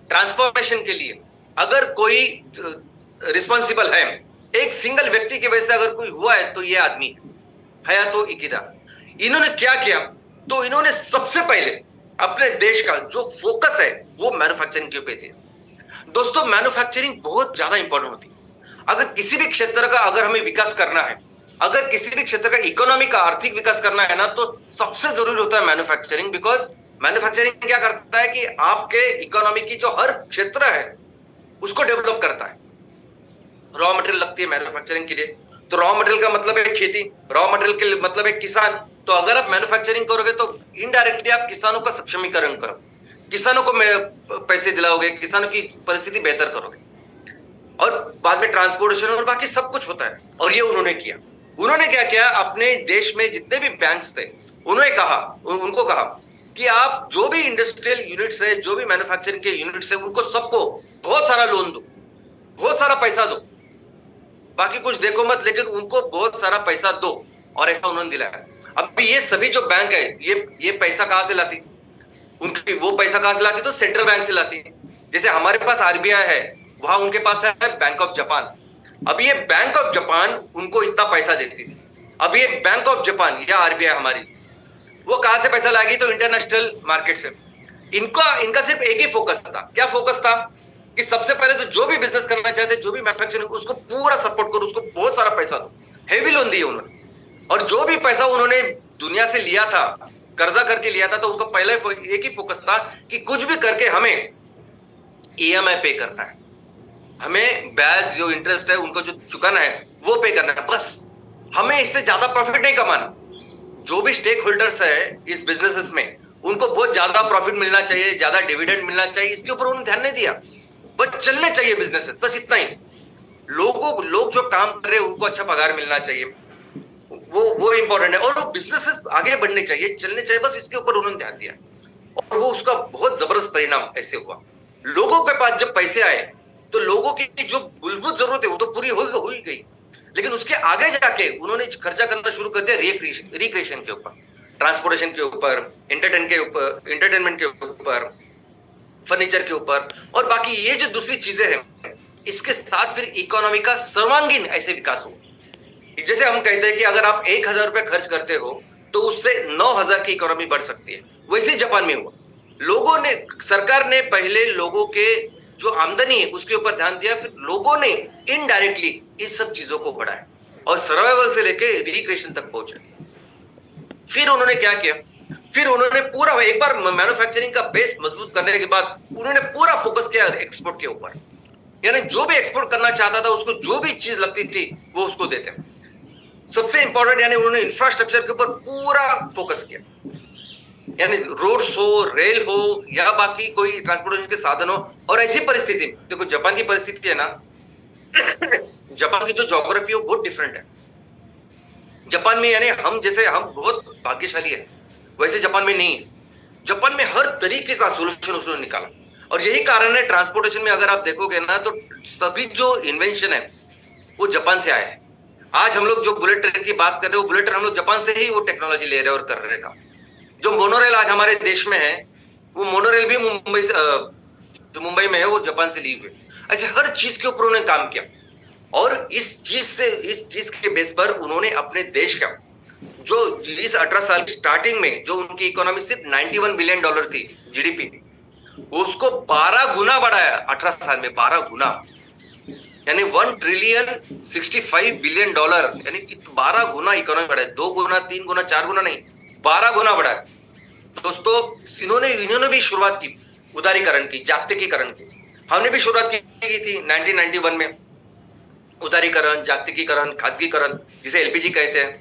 ट्रांसफॉर्मेशन के लिए अगर कोई रिस्पॉन्सिबल है, एक सिंगल व्यक्ति की वजह से अगर कोई हुआ है, तो ये आदमी है हयातो इकेडा। इन्होंने क्या किया? तो इन्होंने सबसे पहले अपने देश का जो फोकस है वो मैन्युफैक्चरिंग के ऊपर दिया। दोस्तों, मैन्युफैक्चरिंग बहुत ज्यादा इंपॉर्टेंट होती है। अगर किसी भी क्षेत्र का अगर हमें विकास करना है, अगर किसी भी क्षेत्र का इकोनॉमी का आर्थिक विकास करना है ना, तो सबसे जरूरी होता है मैन्युफैक्चरिंग। बिकॉज मैन्युफैक्चरिंग क्या करता है कि आपके इकोनॉमी की जो हर क्षेत्र है उसको डेवलप करता है। रॉ मटेरियल लगती है मैन्युफैक्चरिंग के लिए, तो रॉ मटेरियल का मतलब है खेती, रॉ मटेरियल के मतलब है किसान। तो अगर आप मैन्युफैक्चरिंग करोगे तो इनडायरेक्टली आप किसानों का सक्षमीकरण करो, किसानों को पैसे दिलाओगे, किसानों की परिस्थिति बेहतर करोगे, और बाद में ट्रांसपोर्टेशन और बाकी सब कुछ होता है। और ये उन्होंने किया। उन्होंने क्या किया? अपने देश में जितने भी बैंक्स थे उनको कहा कि आप जो भी इंडस्ट्रियल यूनिट्स है, जो भी मैन्युफैक्चरिंग के यूनिट्स है, उनको सबको बहुत सारा लोन दो, बहुत सारा पैसा दो, बाकी कुछ देखो मत, लेकिन उनको बहुत सारा पैसा दो। और ऐसा उन्होंने दिलाया। अब ये सभी जो बैंक है, ये पैसा कहां से लाती? उनकी वो पैसा कहां से लाती? तो सेंट्रल बैंक से लाती। जैसे हमारे पास आरबीआई है, वहां उनके पास है बैंक ऑफ जापान। अब ये बैंक ऑफ जापान उनको इतना पैसा देती थी। अब ये बैंक ऑफ जापान या आरबीआई हमारी, वो कहां से पैसा लाएगी? तो इंटरनेशनल मार्केट से। इनका सिर्फ एक ही फोकस था। क्या फोकस था? कि सबसे पहले तो जो भी बिजनेस करना चाहते, जो भी मैन्युफैक्चरिंग, उसको पूरा सपोर्ट करो, उसको बहुत सारा पैसा दो। हेवी लोन दिए उन्होंने। और जो भी पैसा उन्होंने दुनिया से लिया था, कर्जा करके लिया था, तो उनका पहला एक ही फोकस था कि कुछ भी करके हमें ईएमआई पे करना है, हमें ब्याज जो इंटरेस्ट है उनको जो चुकाना है वो पे करना है। बस हमें इससे ज्यादा प्रॉफिट नहीं कमाना। जो भी स्टेक होल्डर्स है इस बिजनेसेस में, उनको बहुत ज्यादा प्रॉफिट मिलना चाहिए, ज्यादा डिविडेंड मिलना चाहिए, इसके ऊपर उन्होंने ध्यान नहीं दिया। बस चलने चाहिए बिजनेसेस, बस इतना ही। लोग जो काम कर रहे हैं उनको अच्छा पगार मिलना चाहिए, वो इंपॉर्टेंट है। और वो बिजनेसेस आगे बढ़ने चाहिए, चलने चाहिए, बस इसके ऊपर उन्होंने ध्यान दिया। और वो उसका बहुत जबरदस्त परिणाम ऐसे हुआ। लोगों के पास जब पैसे आए तो लोगों की जो मूलभूत जरूरत है वो तो पूरी हो ही गई, लेकिन उसके आगे जाके उन्होंने खर्चा करना शुरू कर दिया रिक्रिएशन के ऊपर, ट्रांसपोर्टेशन के ऊपर, एंटरटेनमेंट के ऊपर, फर्नीचर के ऊपर, और बाकी ये जो दूसरी चीजें हैं, इसके साथ फिर इकोनॉमी का सर्वांगीण ऐसे विकास हो। जैसे हम कहते हैं कि अगर आप 1,000 रुपए खर्च करते हो तो उससे 9,000 की इकोनॉमी बढ़ सकती है। वैसे ही जापान में हुआ। सरकार ने पहले लोगों के जो आमदनी है उसके ऊपर ध्यान दिया, फिर लोगों ने इनडायरेक्टली इस सब चीजों को बढ़ाया और सर्वाइवल से लेके रिक्रिएशन तक पहुंचे। फिर उन्होंने क्या किया? फिर उन्होंने पूरा एक बार मैन्युफैक्चरिंग का बेस मजबूत करने के बाद उन्होंने पूरा फोकस किया एक्सपोर्ट के ऊपर। यानी जो भी एक्सपोर्ट करना चाहता था उसको जो भी चीज लगती थी वो उसको देते। सबसे इंपॉर्टेंट यानी उन्होंने इंफ्रास्ट्रक्चर के ऊपर पूरा फोकस किया, यानी रोड्स हो, रेल हो या बाकी कोई ट्रांसपोर्टेशन के साधन हो। और ऐसी परिस्थिति में देखो जापान की परिस्थिति है ना, जापान की जो ज्योग्राफी है वो बहुत डिफरेंट है। जापान में यानी हम बहुत भाग्यशाली है, वैसे जापान में नहीं है। जापान में हर तरीके का सोल्यूशन उसने निकाला और यही कारण है ट्रांसपोर्टेशन में अगर आप देखोगे ना तो सभी जो इन्वेंशन है वो जापान से आया है। आज हम लोग जो बुलेट ट्रेन की बात कर रहे हो, बुलेट ट्रेन हम लोग जापान से ही वो टेक्नोलॉजी ले रहे हैं और कर रहे हैं। जो मोनोरेल आज हमारे देश में है वो मोनोरेल भी मुंबई से जो मुंबई में है वो जापान से ली हुई। अच्छा, हर चीज के ऊपर उन्होंने काम किया और इस चीज के बेस पर उन्होंने अपने देश का जो इस 18 साल की स्टार्टिंग में जो उनकी इकोनॉमी सिर्फ $91 बिलियन थी जीडीपी, उसको 12 गुना बढ़ाया 18 साल में, 12 गुना, यानी $1,065 बिलियन, यानी 12 गुना इकोनॉमी बढ़ाया। 2 गुना, 3 गुना, 4 गुना नहीं, 12 गुना बढ़ाया। दोस्तों इन्होंने भी शुरुआत की उदारीकरण की, जागतिकीकरण की। हमने भी शुरुआत की थी 1991 में, उदारीकरण, जागतिकीकरण, खासगीकरण जिसे एलपीजी कहते हैं।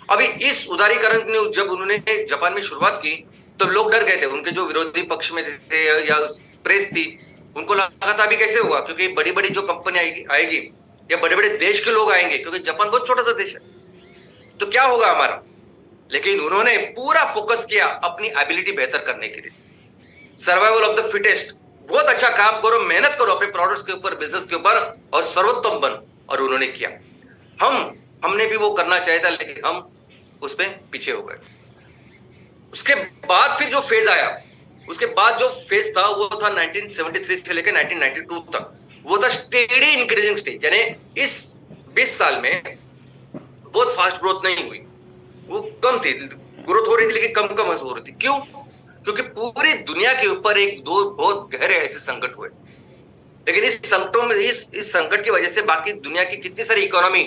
अभी इस उदारीकरण ने जब उन्होंने जापान में शुरुआत की तो लोग डर गए थे, उनके जो विरोधी पक्ष में थे या प्रेस थी, उनको लगा था अभी कैसे होगा, क्योंकि बड़ी बड़ी जो कंपनी आएगी या बड़े बड़े देश के लोग आएंगे, क्योंकि जापान बहुत छोटा सा देश है, तो क्या होगा हमारा। लेकिन उन्होंने पूरा फोकस किया अपनी एबिलिटी बेहतर करने के लिए, सर्वाइवल ऑफ द फिटेस्ट। बहुत अच्छा काम करो, मेहनत करो अपने प्रोडक्ट्स के ऊपर, बिजनेस के ऊपर और सर्वोत्तम बन। और उन्होंने किया। हमने भी वो करना चाहिए था लेकिन हम उसमें पीछे हो गए। उसके बाद फिर जो फेज आया, उसके बाद जो फेज था वो था 1973 से लेकर 1992 तक, वो था स्टेडी इंक्रीजिंग स्टेज। यानी इस 20 साल में बहुत फास्ट ग्रोथ नहीं हुई, वो कम थी, ग्रोथ हो रही थी लेकिन कम हो रही थी। क्यों? क्योंकि पूरी दुनिया के ऊपर एक दो बहुत गहरे ऐसे संकट हुए। लेकिन इस संकटों में इस संकट की वजह से बाकी दुनिया की कितनी सारी इकोनॉमी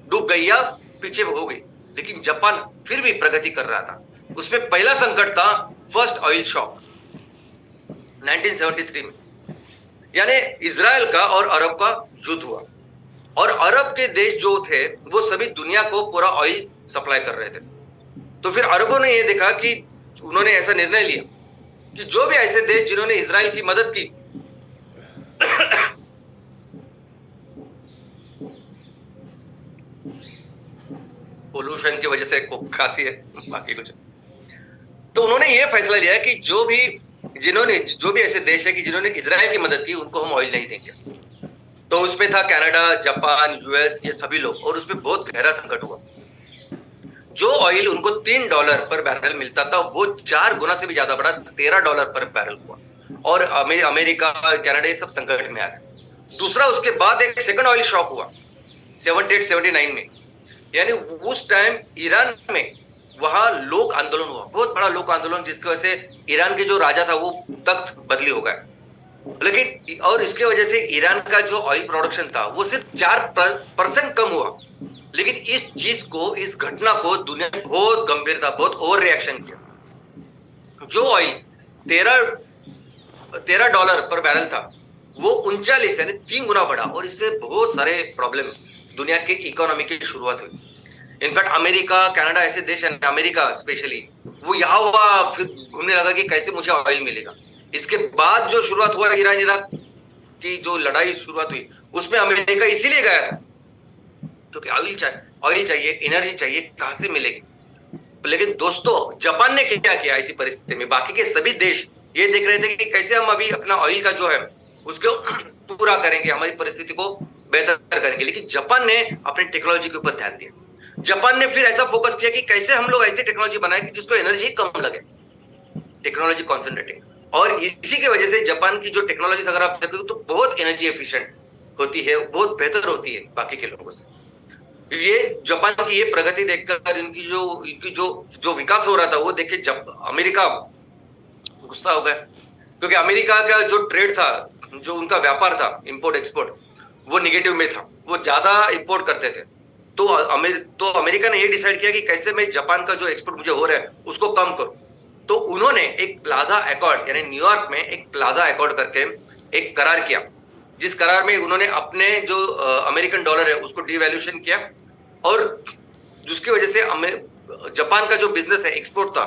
डूब गई या पीछे हो गई, लेकिन जापान फिर भी प्रगति कर रहा था। उसमें पहला संकट था फर्स्ट ऑयल शॉक 1973 में, यानी इजराइल का और अरब का युद्ध हुआ और अरब के देश जो थे वो सभी दुनिया को पूरा ऑयल सप्लाई कर रहे थे। तो फिर अरबों ने यह देखा कि उन्होंने ऐसा निर्णय लिया कि जो भी ऐसे देश जिन्होंने इजराइल की मदद की पोल्यूशन की वजह से खांसी है, बाकी कुछ। तो उन्होंने यह फैसला लिया कि जो भी ऐसे देश है कि जिन्होंने इजराइल की मदद की उनको हम ऑयल नहीं देंगे। तो उसमें था कनाडा, जापान, यूएस, ये सभी लोग, और उसमें बहुत गहरा संकट हुआ। जो ऑयल उनको $3 पर बैरल मिलता था वो 4 गुना से भी ज्यादा बढ़ा, $13 पर बैरल हुआ और अमेरिका, कनाडा ये सब संकट में आ गए। दूसरा, उसके बाद एक सेकंड ऑयल शॉक हुआ 78-79 में, यानी उस टाइम ईरान में वहां लोक आंदोलन हुआ, बहुत बड़ा लोक आंदोलन, जिसकी वजह से ईरान के जो राजा था वो तख्त बदली हो गया। लेकिन और इसके वजह से ईरान का जो ऑयल प्रोडक्शन था वो सिर्फ 4% कम हुआ। लेकिन इस चीज को, इस घटना को दुनिया ने बहुत गंभीरता, बहुत ओवर रिएक्शन किया। जो ऑयल $13 पर बैरल था वो 39 यानी 3 गुना बढ़ा और इससे बहुत सारे प्रॉब्लम दुनिया के इकोनॉमी की शुरुआत हुई। इनफैक्ट अमेरिका, कनाडा ऐसे देश है, अमेरिका स्पेशली, वो यहाँ हुआ फिर घूमने लगा कि कैसे मुझे ऑयल मिलेगा। इसके बाद जो शुरुआत हुआ ईरान इराक की जो लड़ाई शुरुआत हुई, उसमें अमेरिका इसीलिए गया था क्योंकि ऑयल चाहिए, एनर्जी चाहिए, कहां से मिलेगी। लेकिन दोस्तों, जापान ने क्या किया ऐसी परिस्थिति में? बाकी के सभी देश ये देख रहे थे कि कैसे हम अभी अपना ऑयल का जो है उसको पूरा करेंगे, हमारी परिस्थिति को बेहतर करेंगे। लेकिन जापान ने अपनी टेक्नोलॉजी के ऊपर ध्यान दिया। जापान ने फिर ऐसा फोकस किया कि कैसे हम लोग ऐसी टेक्नोलॉजी बनाए कि जिसको एनर्जी कम लगे, टेक्नोलॉजी कॉन्सेंट्रेटिंग। और इसी की वजह से जापान की जो टेक्नोलॉजी अगर आप देखो तो बहुत एनर्जी एफिशिएंट होती है, बहुत बेहतर होती है बाकी के लोगों से। ये जापान की ये प्रगति देखकर इनकी जो विकास हो रहा था वो देख के जब अमेरिका गुस्सा हो गया, क्योंकि अमेरिका का जो ट्रेड था, जो उनका व्यापार था, इंपोर्ट एक्सपोर्ट, वो निगेटिव में था। वो ज्यादा इंपोर्ट करते थे तो अमेरिका ने ये डिसाइड किया कि कैसे मैं जापान का जो एक्सपोर्ट मुझे हो रहा है उसको कम करूं। तो उन्होंने एक प्लाजा अकॉर्ड यानी न्यूयॉर्क में एक प्लाजा अकॉर्ड करके एक करार किया, जिस करार में उन्होंने अपने जो अमेरिकन डॉलर है उसको डिवैल्यूएशन किया, और जिसकी वजह से जापान का जो बिजनेस है एक्सपोर्ट था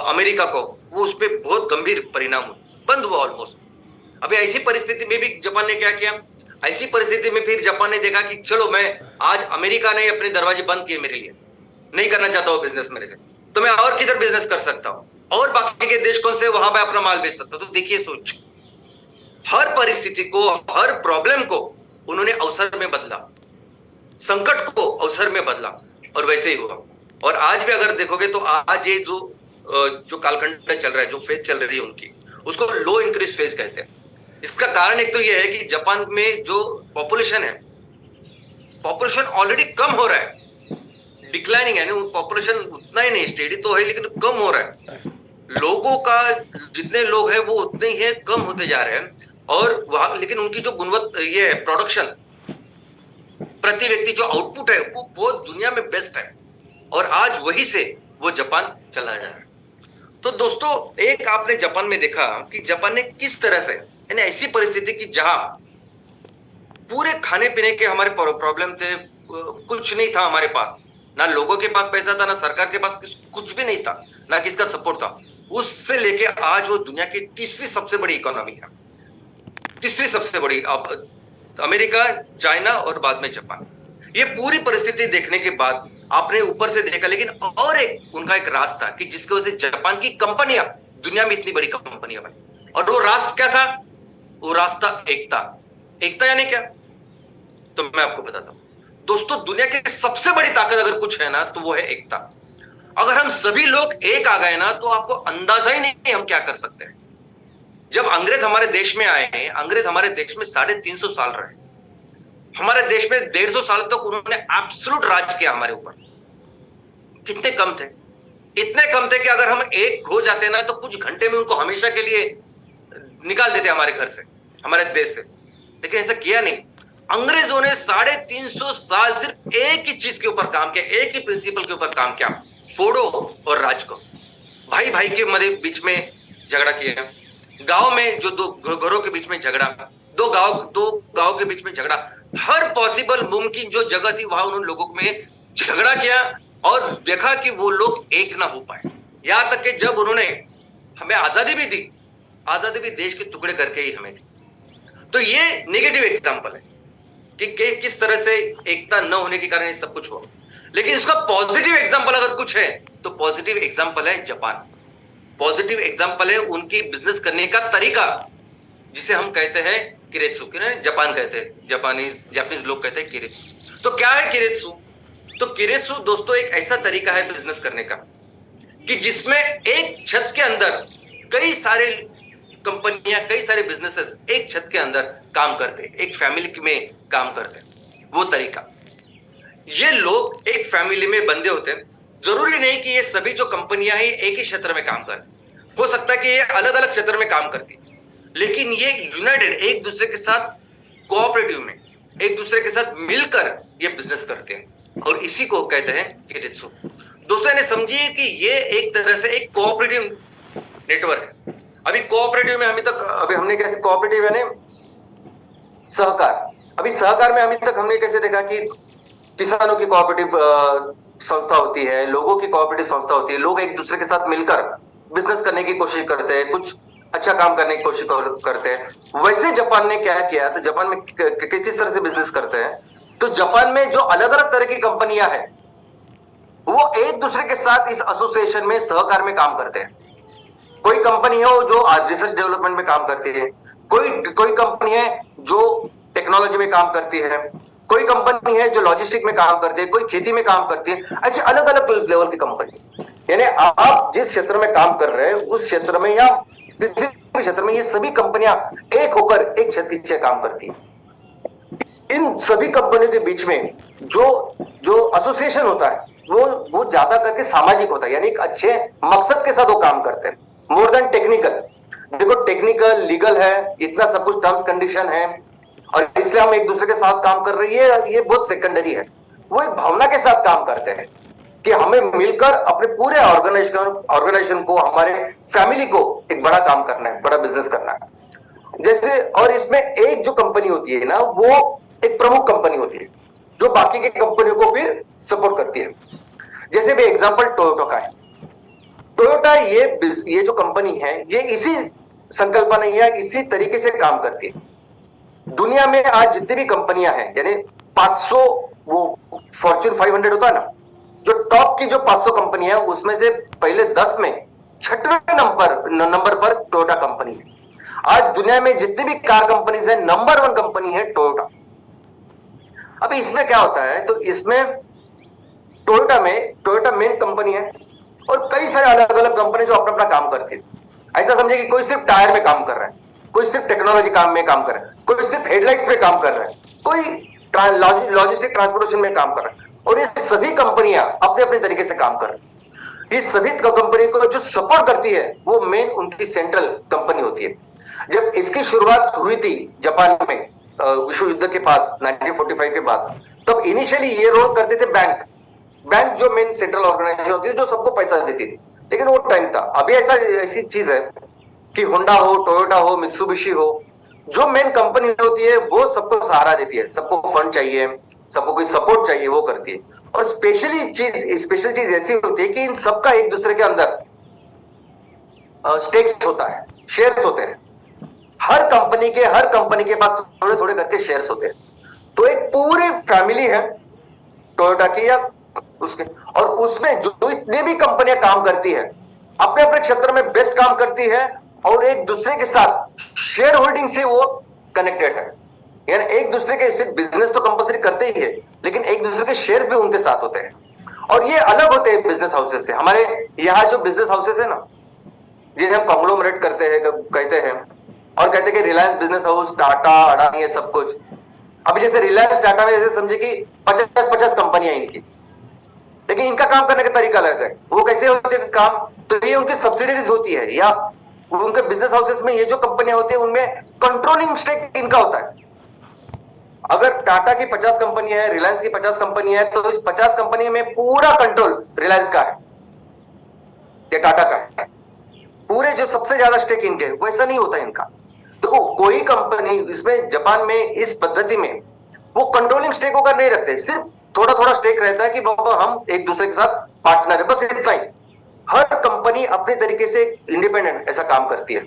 अमेरिका को, वो उस पर बहुत गंभीर परिणाम बंद हुआ ऑलमोस्ट। अभी ऐसी परिस्थिति में भी जापान ने क्या किया, ऐसी परिस्थिति में फिर जापान ने देखा कि चलो मैं आज अमेरिका ने अपने दरवाजे बंद किए मेरे लिए, नहीं करना चाहता हूं बिजनेस मेरे से, तो मैं और किधर बिजनेस कर सकता हूं, और बाकी के देश कौन से वहां पे अपना माल बेच सकता हूं। तो देखिए सोच, हर परिस्थिति को, हर प्रॉब्लम को उन्होंने अवसर में बदला, संकट को अवसर में बदला, और वैसे ही हुआ। और आज भी अगर देखोगे तो आज ये जो कालखंड चल रहा है, जो फेज चल रही है उनकी, उसको लो इंक्रीज फेज कहते हैं। इसका कारण एक तो ये है कि जापान में जो पॉपुलेशन है, पॉपुलेशन ऑलरेडी कम हो रहा है, डिक्लाइनिंग है ना, पॉपुलेशन उतना ही नहीं, स्टेडी तो है लेकिन कम हो रहा है। लोगों का जितने लोग हैं वो उतने ही है, कम होते जा रहे हैं, और वहां लेकिन उनकी जो गुणवत्ता ये है, प्रोडक्शन प्रति व्यक्ति जो आउटपुट है वो बहुत दुनिया में बेस्ट है, और आज वही से वो जापान चला जा रहा है। तो दोस्तों, एक आपने जापान में देखा कि जापान ने किस तरह से, यानी ऐसी परिस्थिति की जहां पूरे खाने पीने के हमारे प्रॉब्लम थे, कुछ नहीं था हमारे पास, ना लोगों के पास पैसा था, ना सरकार के पास कुछ भी नहीं था, ना किसका सपोर्ट था, उससे लेके आज वो दुनिया की तीसरी सबसे बड़ी इकोनॉमी है, तीसरी सबसे बड़ी, अमेरिका, चाइना और बाद में जापान। ये पूरी परिस्थिति देखने के बाद आपने ऊपर से देखा, लेकिन और एक उनका एक राज था कि जिसकी वजह से जापान की कंपनियां दुनिया में इतनी बड़ी कंपनियां बनी, और वो राज क्या था, वो राज था एकता। एकता यानी क्या, तो मैं आपको बताता हूं दोस्तों, दुनिया की सबसे बड़ी ताकत अगर कुछ है ना तो वो है एकता। अगर हम सभी लोग एक आ गए ना तो आपको अंदाजा ही नहीं हम क्या कर सकते हैं। जब अंग्रेज हमारे देश में आए, अंग्रेज हमारे देश में 350 साल रहे, हमारे देश में 150 साल तक उन्होंने एब्सोल्यूट राज किया हमारे ऊपर। कितने कम थे, इतने कम थे कि अगर हम एक खो जाते ना तो कुछ घंटे में उनको हमेशा के लिए निकाल देते हमारे घर से, हमारे देश से, लेकिन ऐसा किया नहीं। अंग्रेजों ने 350 साल सिर्फ एक ही चीज के ऊपर काम किया, एक ही प्रिंसिपल के ऊपर काम किया, फोड़ो और राज को। भाई भाई के बीच में झगड़ा किया, गांव में जो दो घरों के बीच में झगड़ा, दो गांव के बीच में झगड़ा, हर पॉसिबल मुमकिन जो जगह थी वहां उन्होंने लोगों में झगड़ा किया, और देखा कि वो लोग एक ना हो पाए। यहां तक कि जब उन्होंने हमें आजादी भी दी, आजादी भी देश के टुकड़े करके ही हमें दी। तो ये नेगेटिव एग्जांपल है कि किस तरह से एकता न होने के कारण ये सब कुछ हुआ। लेकिन इसका पॉजिटिव एग्जांपल अगर कुछ है तो पॉजिटिव एग्जांपल है जापान। पॉजिटिव एग्जांपल है उनकी बिजनेस करने का तरीका, जिसे हम कहते हैं किरेत्सु, जापान कहते हैं, जापानीज लोग कहते हैं किरेत्सु। तो क्या है किरेत्सु? तो किरेत्सु दोस्तों एक ऐसा तरीका है बिजनेस करने का कि जिसमें एक छत के अंदर कई सारे कंपनियां, कई सारे बिजनेसेस एक छत के अंदर काम करते हैं, एक फैमिली में काम करते हैं। वो तरीका, ये लोग एक फैमिली में बंधे होते हैं। जरूरी नहीं कि ये सभी जो कंपनियां हैं एक ही क्षेत्र में काम करती, हो सकता है कि ये अलग अलग क्षेत्र में काम करती, लेकिन ये यूनाइटेड, एक दूसरे के साथ कोऑपरेटिव में, एक दूसरे के साथ मिलकर ये बिजनेस करते हैं, और इसी को कहते हैं किरेत्सु। दोस्तों ने समझिए कि ये एक तरह से एक कोऑपरेटिव नेटवर्क है। अभी कोऑपरेटिव में अभी हमने कैसे कोऑपरेटिव यानी सहकार, अभी सहकार में अभी तक हमने कैसे देखा कि किसानों की कोऑपरेटिव संस्था होती है, लोगों की कोऑपरेटिव संस्था होती है, लोग एक दूसरे के साथ मिलकर बिजनेस करने की कोशिश करते हैं, कुछ अच्छा काम करने की कोशिश करते हैं। वैसे जापान ने क्या किया, तो जापान में किस तरह से बिजनेस करते हैं, तो जापान में जो अलग अलग तरह की कंपनियां हैं वो एक दूसरे के साथ इस एसोसिएशन में सहकार में काम करते हैं। कोई कंपनी है जो रिसर्च डेवलपमेंट में काम करती है, कोई कंपनी है जो टेक्नोलॉजी में काम करती है, कोई कंपनी है जो लॉजिस्टिक में काम करती है, कोई खेती में काम करती है। ऐसे अलग अलग लेवल की कंपनी, यानी आप जिस क्षेत्र में काम कर रहे हैं उस क्षेत्र में या किसी भी क्षेत्र में ये सभी कंपनियां एक होकर एक छत के नीचे काम करती है। इन सभी कंपनियों के बीच में जो एसोसिएशन होता है वो ज्यादा करके सामाजिक होता है, यानी एक अच्छे मकसद के साथ वो काम करते हैं, मोर देन टेक्निकल। देखो टेक्निकल, लीगल है, इतना सब कुछ टर्म्स कंडीशन है, और इसलिए हम एक दूसरे के साथ काम कर रही है, ये बहुत सेकेंडरी है। वो एक भावना के साथ काम करते हैं कि हमें मिलकर अपने पूरे ऑर्गेनाइजेशन को, हमारे फैमिली को एक बड़ा काम करना है, बड़ा बिजनेस करना है। जैसे, और इसमें एक जो कंपनी होती है ना, वो एक प्रमुख कंपनी होती है जो बाकी के कंपनियों को फिर सपोर्ट करती है। जैसे भी एग्जांपल टोयोटा का है। टोयोटा ये जो कंपनी है, ये इसी संकल्पना या इसी तरीके से काम करती है। दुनिया में आज जितनी भी कंपनियां हैं, यानी 500, वो फॉर्च्यून 500 होता है ना, जो टॉप की जो 500 कंपनियां हैं, उसमें से पहले 10 में 6वें नंबर पर टोयोटा कंपनी है। आज दुनिया में जितनी भी कार कंपनीज है, नंबर 1 कंपनी है टोयोटा। अभी इसमें क्या होता है, तो इसमें टोयोटा मेन कंपनी है और कई सारे अलग अलग कंपनी जो अपना अपना काम करती है। ऐसा समझे कि कोई सिर्फ टायर में काम कर रहा है, कोई सिर्फ टेक्नोलॉजी काम में काम कर रहा है, कोई सिर्फ हेडलाइट्स पे काम कर रहा है, कोई लॉजिस्टिक ट्रांसपोर्टेशन में काम कर रहा है, और ये सभी कंपनियां अपने अपने तरीके से काम कर रही है। ये सभी कंपनी को जो सपोर्ट करती है वो मेन उनकी सेंट्रल कंपनी होती है। जब इसकी शुरुआत हुई थी जापान में विश्व युद्ध के बाद 1945 के बाद, तब इनिशियली ये रोल करते थे बैंक जो मेन सेंट्रल ऑर्गेनाइजेशन होती है जो सबको पैसा देती थी, लेकिन वो टाइम था। अभी ऐसी चीज है कि होंडा हो, टोयोटा हो, मित्सुबिशी हो, जो मेन कंपनी होती है वो सबको सहारा देती है, सबको फंड चाहिए, सबको कोई सपोर्ट चाहिए, वो करती है। और स्पेशल चीज ऐसी होती है कि इन सबका एक दूसरे के अंदर स्टेक्स होता है, शेयर्स होते हैं। हर कंपनी के पास थोड़े थोड़े करके शेयर्स होते हैं। तो एक पूरी फैमिली है टोयोटा की या उसके, और उसमें जो इतने भी कंपनियां काम करती है, अपने अपने क्षेत्र में बेस्ट काम करती है और एक दूसरे के साथ शेयर होल्डिंग से वो कनेक्टेड है। यानी एक दूसरे के, सिर्फ बिजनेस तो कंपलसरी करते ही है, लेकिन एक दूसरे के शेयर्स भी उनके साथ होते हैं। और ये अलग होते हैं बिजनेस हाउसेस से। हमारे यहाँ जो बिजनेस हाउसेस है ना, जिन्हें हम कॉन्ग्लोमरेट कहते हैं, और कहते हैं कि रिलायंस बिजनेस हाउस, टाटा, अडानी, ये सब कुछ। अभी जैसे रिलायंस टाटा में जैसे समझे कि 50 कंपनियां इनकी, लेकिन इनका काम करने का तरीका अलग है। वो कैसे होते हैं काम, तो ये उनकी सब्सिडीज होती है या उनके बिजनेस हाउसेस में ये जो कंपनियां होती है उनमें कंट्रोलिंग स्टेक इनका होता है। अगर टाटा की 50 कंपनी है, रिलायंस की 50 कंपनी है, तो इस 50 कंपनी में पूरा कंट्रोल रिलायंस का है या टाटा का है, पूरे जो सबसे ज्यादा स्टेक इनके। वैसा नहीं होता इनका। तो कोई कंपनी इसमें, जापान में इस पद्धति में वो कंट्रोलिंग स्टेक होकर नहीं रखते, सिर्फ थोड़ा थोड़ा स्टेक रहता है कि बाबा हम एक दूसरे के साथ पार्टनर है, बस इतना ही। हर कंपनी अपने तरीके से इंडिपेंडेंट ऐसा काम करती है।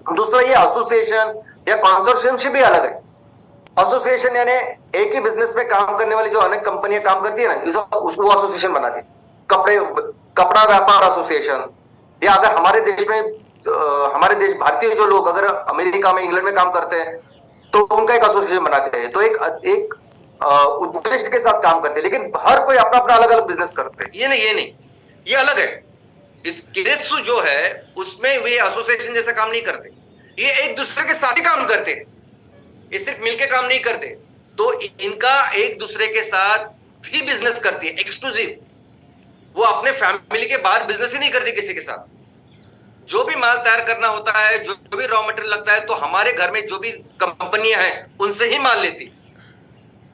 दूसरा, ये एसोसिएशन या कंसोर्शियमशिप भी अलग है। एसोसिएशन यानी एक ही बिजनेस में काम करने वाली जो अनेक कंपनियां काम करती है ना, वो एसोसिएशन बनाती है। कपड़ा व्यापार एसोसिएशन, या अगर हमारे देश भारतीय जो लोग अगर अमेरिका में, इंग्लैंड में काम करते हैं तो उनका एक एसोसिएशन बनाते हैं, तो एक उद्देश्य के साथ काम करते हैं। लेकिन हर कोई अपना अपना अलग अलग बिजनेस करते हैं। ये नहीं, ये अलग है। इस किरेत्सु जो है उसमें वे एसोसिएशन जैसा काम नहीं करते, ये एक दूसरे के साथ ही काम करते हैं, ये सिर्फ मिलके काम नहीं करते। तो इनका एक दूसरे के साथ ही बिजनेस करती है, एक्सक्लूसिव। वो अपने फैमिली के बाहर बिजनेस ही नहीं करती किसी के साथ। जो भी माल तैयार करना होता है, जो भी रॉ मटेरियल लगता है, तो हमारे घर में जो भी कंपनियां हैं उनसे ही माल लेती।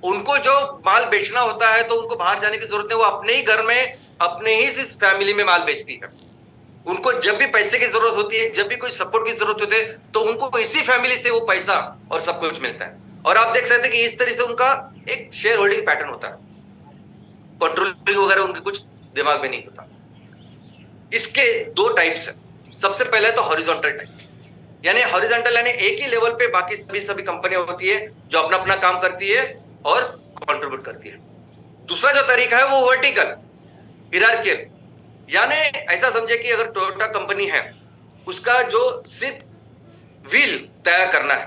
उनको जो माल बेचना होता है तो उनको बाहर जाने की जरूरत नहीं, वो अपने ही घर में, अपने ही इस फैमिली में माल बेचती है। उनको जब भी पैसे की जरूरत होती है, जब भी कोई सपोर्ट की जरूरत होती है, तो उनको इसी फैमिली से वो पैसा और सब कुछ मिलता है। और आप देख सकते हैं कि इस तरह से उनका एक शेयर होल्डिंग पैटर्न होता है। कंट्रोलिंग वगैरह उनके कुछ दिमाग में नहीं होता। इसके 2 टाइप्स है। सबसे पहले तो हॉरिजॉन्टल टाइप, यानी हॉरिजॉन्टल यानी एक ही लेवल पे बाकी सभी कंपनियां होती है जो अपना अपना काम करती है और कंट्रीब्यूट करती है। दूसरा जो तरीका है वो वर्टिकल, हिरार्कियल, यानी ऐसा समझे कि अगर टोयोटा कंपनी है, उसका जो सिर्फ व्हील तैयार करना है,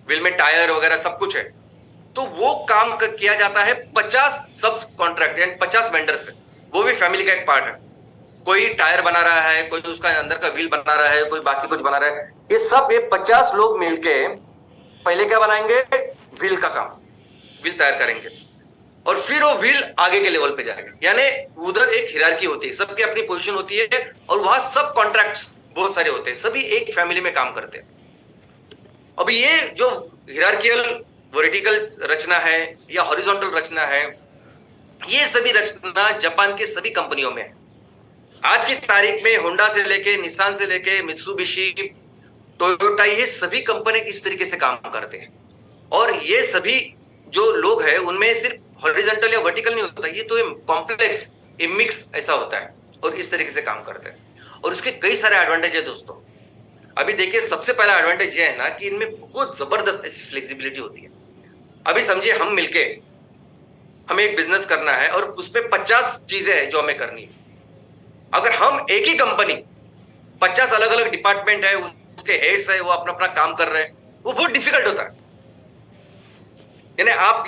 व्हील में टायर वगैरह सब कुछ है, तो वो काम किया जाता है 50 सब कॉन्ट्रैक्ट यानी 50 वेंडर से। वो भी फैमिली का एक पार्ट है। कोई टायर बना रहा है, कोई उसका अंदर का व्हील बना रहा है, कोई बाकी कुछ बना रहा है। ये सब 50 लोग मिलके पहले क्या बनाएंगे, व्हील का काम, व्हील तैयार करेंगे और फिर वो व्हील आगे के लेवल पे जाएगा। यानी उधर एक हिरार्की होती है, सबकी अपनी पोजीशन होती है और वहां सब कॉन्ट्रैक्ट्स बहुत सारे होते हैं, सभी एक फैमिली में काम करते हैं। अब ये जो हिरार्कियल वर्टिकल रचना है या हॉरिजॉन्टल रचना है, ये सभी रचना जापान के सभी कंपनियों में है। आज की तारीख में होंडा से लेके निसान से लेके मित्सुबिशी, टोयोटा, ये सभी कंपनी इस तरीके से काम करते हैं। और ये सभी जो लोग हैं उनमें सिर्फ हॉरिजॉन्टल या वर्टिकल नहीं होता, ये तो कॉम्प्लेक्स मिक्स ऐसा होता है और इस तरीके से काम करते हैं। और उसके कई सारे एडवांटेज है दोस्तों। अभी देखिए, सबसे पहला एडवांटेज ये है ना कि इनमें बहुत जबरदस्त ऐसी फ्लेक्सिबिलिटी होती है। अभी समझिए, हम मिलके हमें एक बिजनेस करना है और उसमें 50 चीजें हैं जो हमें करनी है। अगर हम एक ही कंपनी 50 अलग अलग डिपार्टमेंट है, उसके हेड्स है, वो अपना अपना काम कर रहे हैं, वो बहुत डिफिकल्ट होता है। यानी आप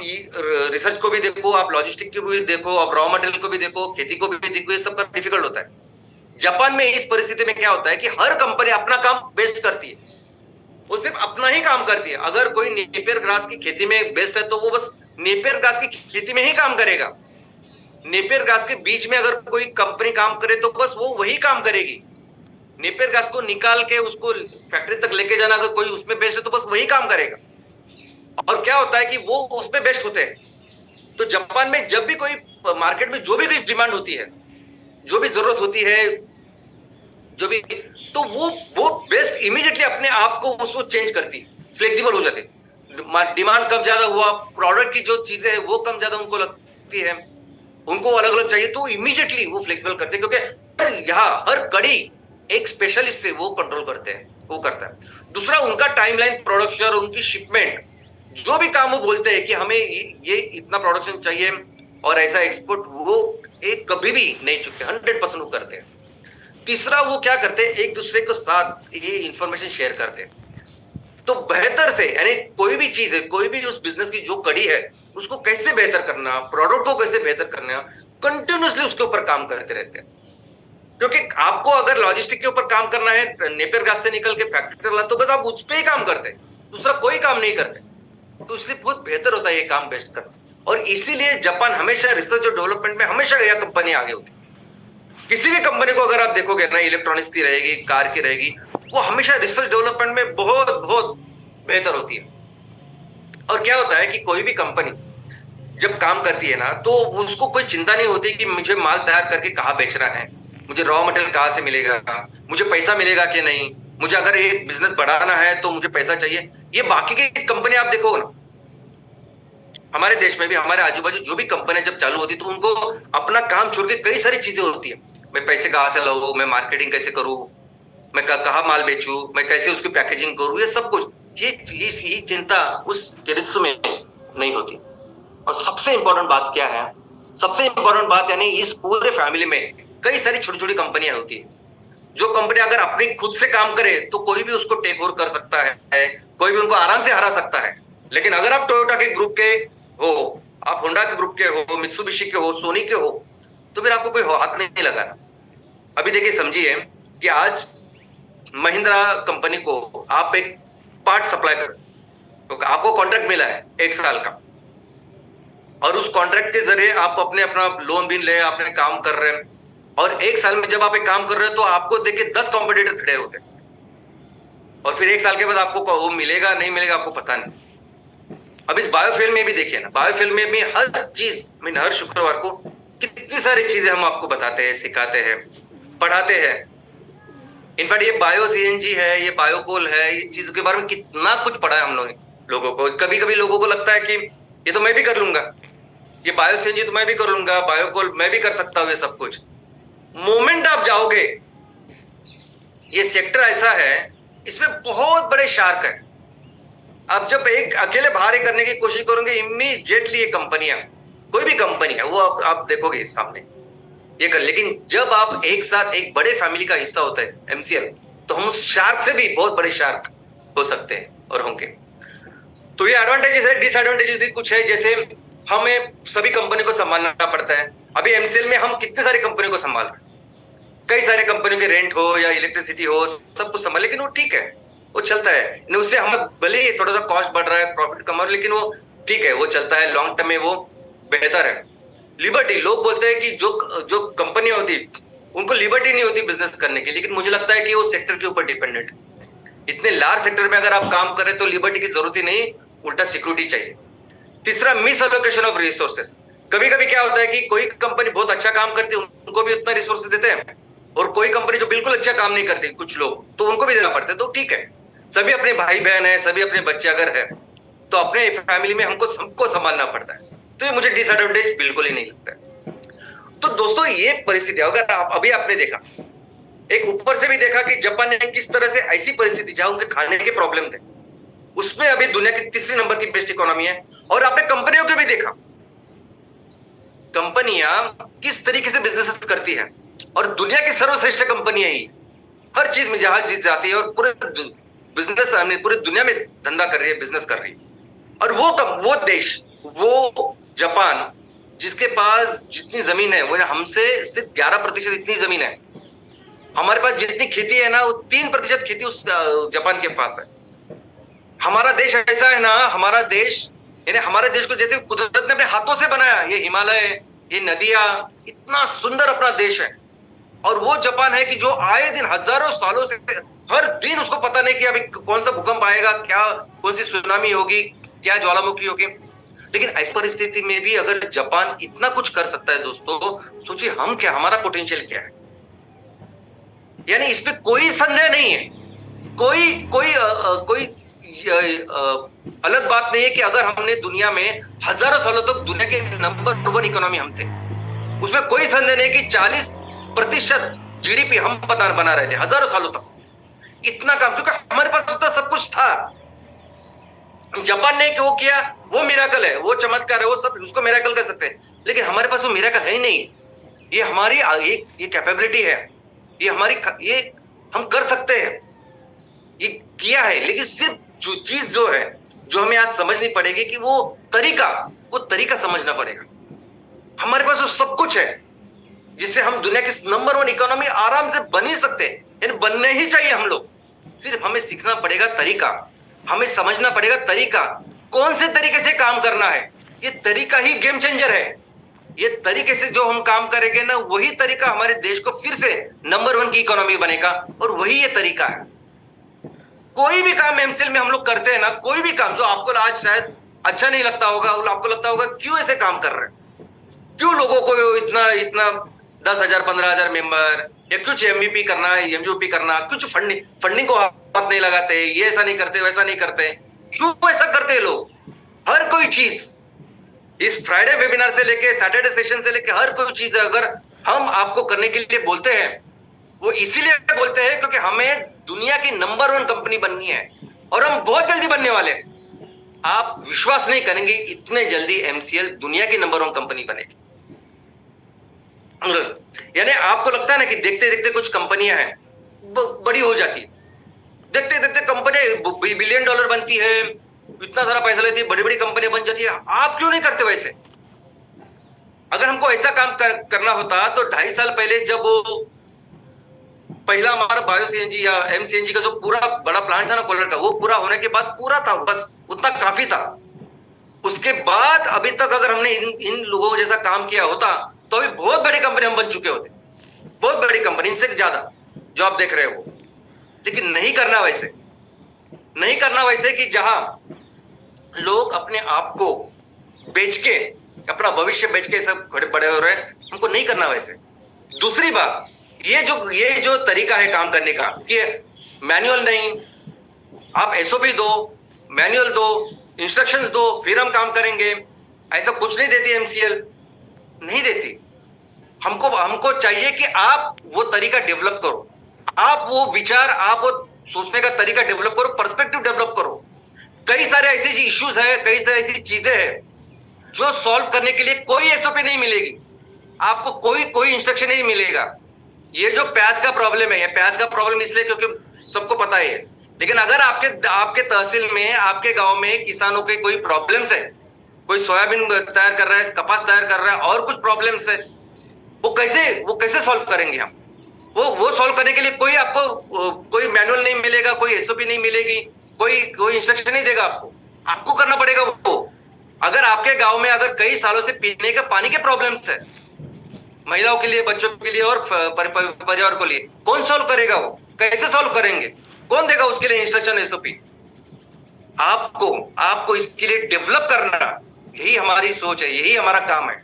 रिसर्च को भी देखो, आप लॉजिस्टिक को भी देखो, आप रॉ मटेरियल को भी देखो, खेती को भी देखो, ये सब का डिफिकल्ट होता है। जापान में इस परिस्थिति में क्या होता है कि हर कंपनी अपना काम बेस्ट करती है, वो सिर्फ अपना ही काम करती है। अगर कोई नेपियर ग्रास की खेती में बेस्ट है तो वो बस नेपियर ग्रास की खेती में ही काम करेगा। नेपियर ग्रास के बीच में अगर कोई कंपनी काम करे तो बस वो वही काम करेगी। नेपियर ग्रास को निकाल के उसको फैक्ट्री तक लेके जाना, अगर कोई उसमें बेस्ट है तो बस वही काम करेगा। और क्या होता है कि वो उसमें बेस्ट होते हैं। तो जापान में जब भी कोई मार्केट में जो भी कोई डिमांड होती है, जो भी जरूरत होती है, जो भी, तो वो बेस्ट इमीडिएटली अपने आप को उसको चेंज करती है, फ्लेक्सिबल हो जाती है। डिमांड कम ज्यादा हुआ, प्रोडक्ट की जो चीजें है वो कम ज्यादा उनको लगती है, उनको अलग अलग चाहिए, तो इमीडिएटली वो फ्लेक्सिबल करते हैं, क्योंकि यहाँ हर कड़ी एक स्पेशलिस्ट से वो कंट्रोल करते हैं, वो करता है। दूसरा, उनका टाइमलाइन, प्रोडक्शन, उनकी शिपमेंट, जो भी काम वो बोलते हैं कि हमें ये इतना प्रोडक्शन चाहिए और ऐसा एक्सपोर्ट, वो एक कभी भी नहीं चुकते, 100% वो करते हैं। तीसरा, वो क्या करते हैं, एक दूसरे के साथ ये इंफॉर्मेशन शेयर करते हैं। तो बेहतर से, यानी कोई भी चीज है, कोई भी उस बिजनेस की जो कड़ी है, उसको कैसे बेहतर करना, प्रोडक्ट को कैसे बेहतर करना, कंटिन्यूसली उसके ऊपर काम करते रहते हैं। क्योंकि आपको अगर लॉजिस्टिक के ऊपर काम करना है, नेपियर घास से निकल के फैक्ट्री करना, तो बस आप उस पर ही काम करते हैं, दूसरा कोई काम नहीं करते। तो इसलिए बहुत बेहतर होता है ये काम बेस्ट करना। और इसीलिए जापान हमेशा रिसर्च और डेवलपमेंट में हमेशा यह कंपनी आगे होती है। किसी भी कंपनी को अगर आप देखोगे ना, इलेक्ट्रॉनिक्स की रहेगी, कार की रहेगी, वो हमेशा रिसर्च डेवलपमेंट में बहुत बहुत बेहतर होती है। और क्या होता है कि कोई भी कंपनी जब काम करती है ना, तो उसको कोई चिंता नहीं होती कि मुझे माल तैयार करके कहाँ बेचना है, मुझे रॉ मटेरियल कहाँ से मिलेगा, मुझे पैसा मिलेगा कि नहीं, मुझे अगर एक बिजनेस बढ़ाना है तो मुझे पैसा चाहिए। ये बाकी की कंपनी आप देखो ना, हमारे देश में भी, हमारे आजू बाजू जो भी कंपनी जब चालू होती है तो उनको अपना काम छोड़ के कई सारी चीजें होती है। मैं पैसे कहाँ से लाऊं, मैं मार्केटिंग कैसे करूं, मैं कहाँ माल बेचूं, मैं कैसे उसकी पैकेजिंग करूं, ये सब कुछ, ये चिंता उस गिरफ्त में नहीं होती। और सबसे इंपॉर्टेंट बात क्या है, सबसे इंपॉर्टेंट बात, यानी इस पूरे फैमिली में कई सारी छोटी छोटी कंपनियां होती है। जो कंपनी अगर अपनी खुद से काम करे तो कोई भी उसको टेक ओवर कर सकता है, कोई भी उनको आराम से हरा सकता है। लेकिन अगर आप टोयोटा के ग्रुप के हो, आप होंडा के ग्रुप के हो, मित्सुबिशी के हो, सोनी के हो, तो फिर आपको कोई हाथ नहीं लगाता। अभी देखिए, समझिए कि आज महिंद्रा कंपनी को आप एक पार्ट सप्लाई कर, तो आपको कॉन्ट्रैक्ट मिला है 1 साल का, और उस कॉन्ट्रैक्ट के जरिए आप अपना लोन भी ले, अपने काम कर रहे हैं, और 1 साल में जब आप एक काम कर रहे हो तो आपको देख के 10 कॉम्पिटिटर खड़े होते हैं, और फिर 1 साल के बाद आपको वो मिलेगा नहीं मिलेगा आपको पता नहीं। अब इस बायोफ्यूल में भी देखिए ना, बायोफ्यूल में भी हर चीज, हर शुक्रवार को कितनी सारी चीजें हम आपको बताते हैं, सिखाते हैं, पढ़ाते हैं। इनफैक्ट ये बायो सीएनजी है, ये बायोकोल है, इस चीज के बारे में कितना कुछ पढ़ा है हम लोगों को। कभी कभी लोगों को लगता है कि ये तो मैं भी कर लूंगा, ये बायो सीएनजी तो मैं भी कर लूंगा, बायोकोल मैं भी कर सकता हूँ, ये सब कुछ। मोमेंट आप जाओगे, ये सेक्टर ऐसा है, इसमें बहुत बड़े शार्क है। आप जब एक अकेले बाहर करने की कोशिश करोगे, इमीडिएटली ये कंपनियां, कोई भी कंपनी है वो आप देखोगे सामने ये कर। लेकिन जब आप एक साथ एक बड़े फैमिली का हिस्सा होते हैं एमसीएल, तो हम उस शार्क से भी बहुत बड़े शार्क हो सकते हैं और होंगे। तो ये एडवांटेजेस है, डिसएडवांटेजेस भी कुछ है, जैसे हमें सभी कंपनी को संभालना पड़ता है। अभी एमसीएल में हम कितने सारी कंपनी को संभाल रहे हैं, कई सारे कंपनियों के रेंट हो या इलेक्ट्रिसिटी हो, सब कुछ संभाल, लेकिन वो ठीक है, वो चलता है। उससे हमें भले ही थोड़ा सा कॉस्ट बढ़ रहा है, प्रॉफिट कम हो रहा है, लेकिन वो ठीक है, वो चलता है, लॉन्ग टर्म में वो बेहतर है। लिबर्टी, लोग बोलते हैं कि जो कंपनियां होती उनको लिबर्टी नहीं होती बिजनेस करने की, लेकिन मुझे लगता है कि वो सेक्टर के ऊपर डिपेंडेंट है। इतने लार्ज सेक्टर में अगर आप काम करें तो लिबर्टी की जरूरत ही नहीं, उल्टा सिक्योरिटी चाहिए। तीसरा, मिस एलोकेशन ऑफ रिसोर्सेस, कभी कभी क्या होता है कि कोई कंपनी बहुत अच्छा काम करती है, उनको भी उतना रिसोर्सेज देते हैं, और कोई कंपनी जो बिल्कुल अच्छा काम नहीं करती कुछ लोग, तो उनको भी देना पड़ता है। तो ठीक है, सभी अपने भाई बहन है, सभी अपने बच्चे अगर है तो अपने फैमिली में हमको सबको संभालना पड़ता है। तो ये मुझे डिसएडवांटेज बिल्कुल ही नहीं लगता है। तो दोस्तों ये परिस्थिति अगर अभी आपने देखा, एक ऊपर से भी देखा कि जापान ने किस तरह से ऐसी परिस्थिति जहां उनके खाने के प्रॉब्लम थे, उसमें अभी दुनिया की तीसरी नंबर की बेस्ट इकोनॉमी है। और आपने कंपनियों के भी देखा, कंपनियां किस तरीके से बिजनेस करती है, और दुनिया की सर्वश्रेष्ठ कंपनियां ही हर चीज में जहां जीत जाती है, और पूरे बिजनेस पूरी दुनिया में धंधा कर रही है, बिजनेस कर रही है। और वो देश, वो जापान, जिसके पास जितनी जमीन है वो हमसे सिर्फ 11% इतनी जमीन है। हमारे पास जितनी खेती है ना, वो 3% खेती उस जापान के पास है। हमारा देश ऐसा है ना, हमारा देश यानी हमारे देश को जैसे कुदरत ने अपने हाथों से बनाया, ये हिमालय, ये नदियां, इतना सुंदर अपना देश है। और वो जापान है कि जो आए दिन हजारों सालों से हर दिन उसको पता नहीं कि अभी कौन सा भूकंप आएगा, क्या कौन सी सुनामी होगी, क्या ज्वालामुखी होगी। लेकिन ऐसी परिस्थिति में भी अगर जापान इतना कुछ कर सकता है दोस्तों, सोचिए हम क्या, हमारा पोटेंशियल क्या है। यानी इस पे कोई संदेह नहीं है, कोई अलग बात नहीं है कि अगर हमने दुनिया में हजारों सालों तक दुनिया के नंबर 1 इकोनॉमी हम थे, उसमें कोई संदेह नहीं कि 40% जीडीपी हम बना रहे थे हजारों सालों तक। इतना काम, क्योंकि हमारे पास उतना सब कुछ था। जापान ने वो किया, वो मिराकल है, वो चमत्कार है, वो सब उसको मिराकल कर सकते हैं। लेकिन हमारे पास वो मिराकल है ही नहीं। ये हमारी ये कैपेबिलिटी है, ये हमारी, ये हम कर सकते हैं, ये किया है। लेकिन सिर्फ जो चीज जो है, जो हमें आज समझनी पड़ेगी कि वो तरीका समझना पड़ेगा। हमारे पास वो सब कुछ है जिससे हम दुनिया की नंबर 1 इकोनॉमी आराम से बन ही सकते हैं, यानी बनने ही चाहिए हम लोग। सिर्फ हमें सीखना पड़ेगा तरीका, हमें समझना पड़ेगा तरीका, कौन से तरीके से काम करना है। ये तरीका ही गेम चेंजर है। ये तरीके से जो हम काम करेंगे ना, वही तरीका हमारे देश को फिर से नंबर 1 की इकोनॉमी बनेगा, और वही ये तरीका है। कोई भी काम एमसीएल में हम लोग करते हैं ना, कोई भी काम जो आपको आज शायद अच्छा नहीं लगता होगा, आपको लगता होगा क्यों ऐसे काम कर रहे हैं, क्यों लोगों को इतना 10,000 15,000 मेंबर, या कुछ एमवीपी करना, एमयूपी करना, कुछ फंडिंग को हाथ नहीं लगाते, ये ऐसा नहीं करते, वैसा नहीं करते, क्यों ऐसा करते हैं लोग। हर कोई चीज, इस फ्राइडे वेबिनार से लेके सैटरडे सेशन से लेके हर कोई चीज अगर हम आपको करने के लिए बोलते हैं, वो इसीलिए बोलते हैं क्योंकि हमें दुनिया की नंबर 1 कंपनी बननी है, और हम बहुत जल्दी बनने वाले हैं। आप विश्वास नहीं करेंगे, इतने जल्दी एमसीएल दुनिया की नंबर 1 कंपनी बनेगी। यानी आपको लगता है ना कि देखते देखते कुछ कंपनियां हैं बड़ी हो जाती है, देखते देखते कंपनी $1 बिलियन बनती है, इतना सारा पैसा लेती है, बड़ी बड़ी कंपनियां बन जाती है। आप क्यों नहीं करते वैसे? अगर हमको ऐसा काम करना होता तो 2.5 साल पहले जब वो पहला हमारा बायो सीएनजी या एमसीएनजी का जो पूरा बड़ा प्लांट था ना कोलर का, वो पूरा होने के बाद पूरा था, बस उतना काफी था। उसके बाद अभी तक अगर हमने इन लोगों जैसा काम किया होता तो अभी बहुत बड़ी कंपनी हम बन चुके होते, बहुत बड़ी कंपनी, इनसे ज्यादा जो आप देख रहे हो। लेकिन नहीं करना वैसे कि जहां लोग अपने आप को बेच के, अपना भविष्य बेच के सब खड़े पड़े हो रहे हैं, हमको नहीं करना वैसे। दूसरी बात, ये जो तरीका है काम करने का, कि मैनुअल नहीं, आप एसओपी दो, मैनुअल दो, इंस्ट्रक्शंस दो, फिर हम काम करेंगे, ऐसा कुछ नहीं देती एमसीएल, नहीं देती। हमको चाहिए कि आप वो तरीका डेवलप करो, आप वो विचार, आप वो सोचने का तरीका डेवलप करो, पर्सपेक्टिव डेवलप करो। कई सारे ऐसे इश्यूज है, कई सारी ऐसी चीजें हैं जो सॉल्व करने के लिए कोई एसओपी नहीं मिलेगी आपको, कोई इंस्ट्रक्शन नहीं मिलेगा। ये जो प्याज का प्रॉब्लम है, ये प्याज का प्रॉब्लम इसलिए क्योंकि सबको पता है। लेकिन अगर आपके तहसील में, आपके गांव में किसानों के कोई प्रॉब्लम्स है, कोई सोयाबीन तैयार कर रहा है, कपास तैयार कर रहा है, और कुछ प्रॉब्लम्स है, वो कैसे सॉल्व करेंगे हम? वो सॉल्व करने के लिए कोई मैनुअल नहीं मिलेगा, कोई एसओपी नहीं मिलेगी, कोई इंस्ट्रक्शन नहीं देगा आपको करना पड़ेगा वो। अगर आपके गांव में अगर कई सालों से पीने के पानी के प्रॉब्लम्स है, महिलाओं के लिए, बच्चों के लिए और परिवार को लिए, कौन सॉल्व करेगा? वो कैसे सॉल्व करेंगे? कौन देगा उसके लिए इंस्ट्रक्शन, एसओपी? आपको इसके लिए डेवलप करना, यही हमारी सोच है, यही हमारा काम है।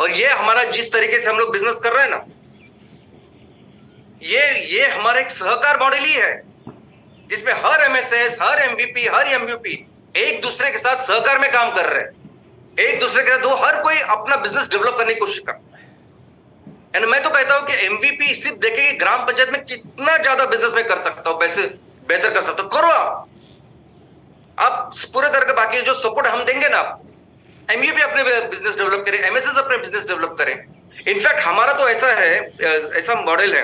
और ये हमारा जिस तरीके से हम लोग बिजनेस कर रहे हैं ना, ये हमारा एक सहकार मॉडल ही है, जिसमें हर एमएसएस, हर एमवीपी, हर एमयूपी एक दूसरे के साथ सहकार में काम कर रहे हैं। एक दूसरे के साथ वो हर कोई अपना बिजनेस डेवलप करने की कोशिश कर रहा है। एंड मैं तो कहता हूं कि एमवीपी सिर्फ देखे कि ग्राम पंचायत में कितना ज्यादा बिजनेस में कर सकता हूं, वैसे बेहतर कर सकता हूं, करो आप पूरे तरह के। बाकी जो सपोर्ट हम देंगे ना, एमयूपी अपने बिजनेस डेवलप करें, एमएसएस अपने बिजनेस डेवलप करें। इनफैक्ट हमारा तो ऐसा है, ऐसा मॉडल है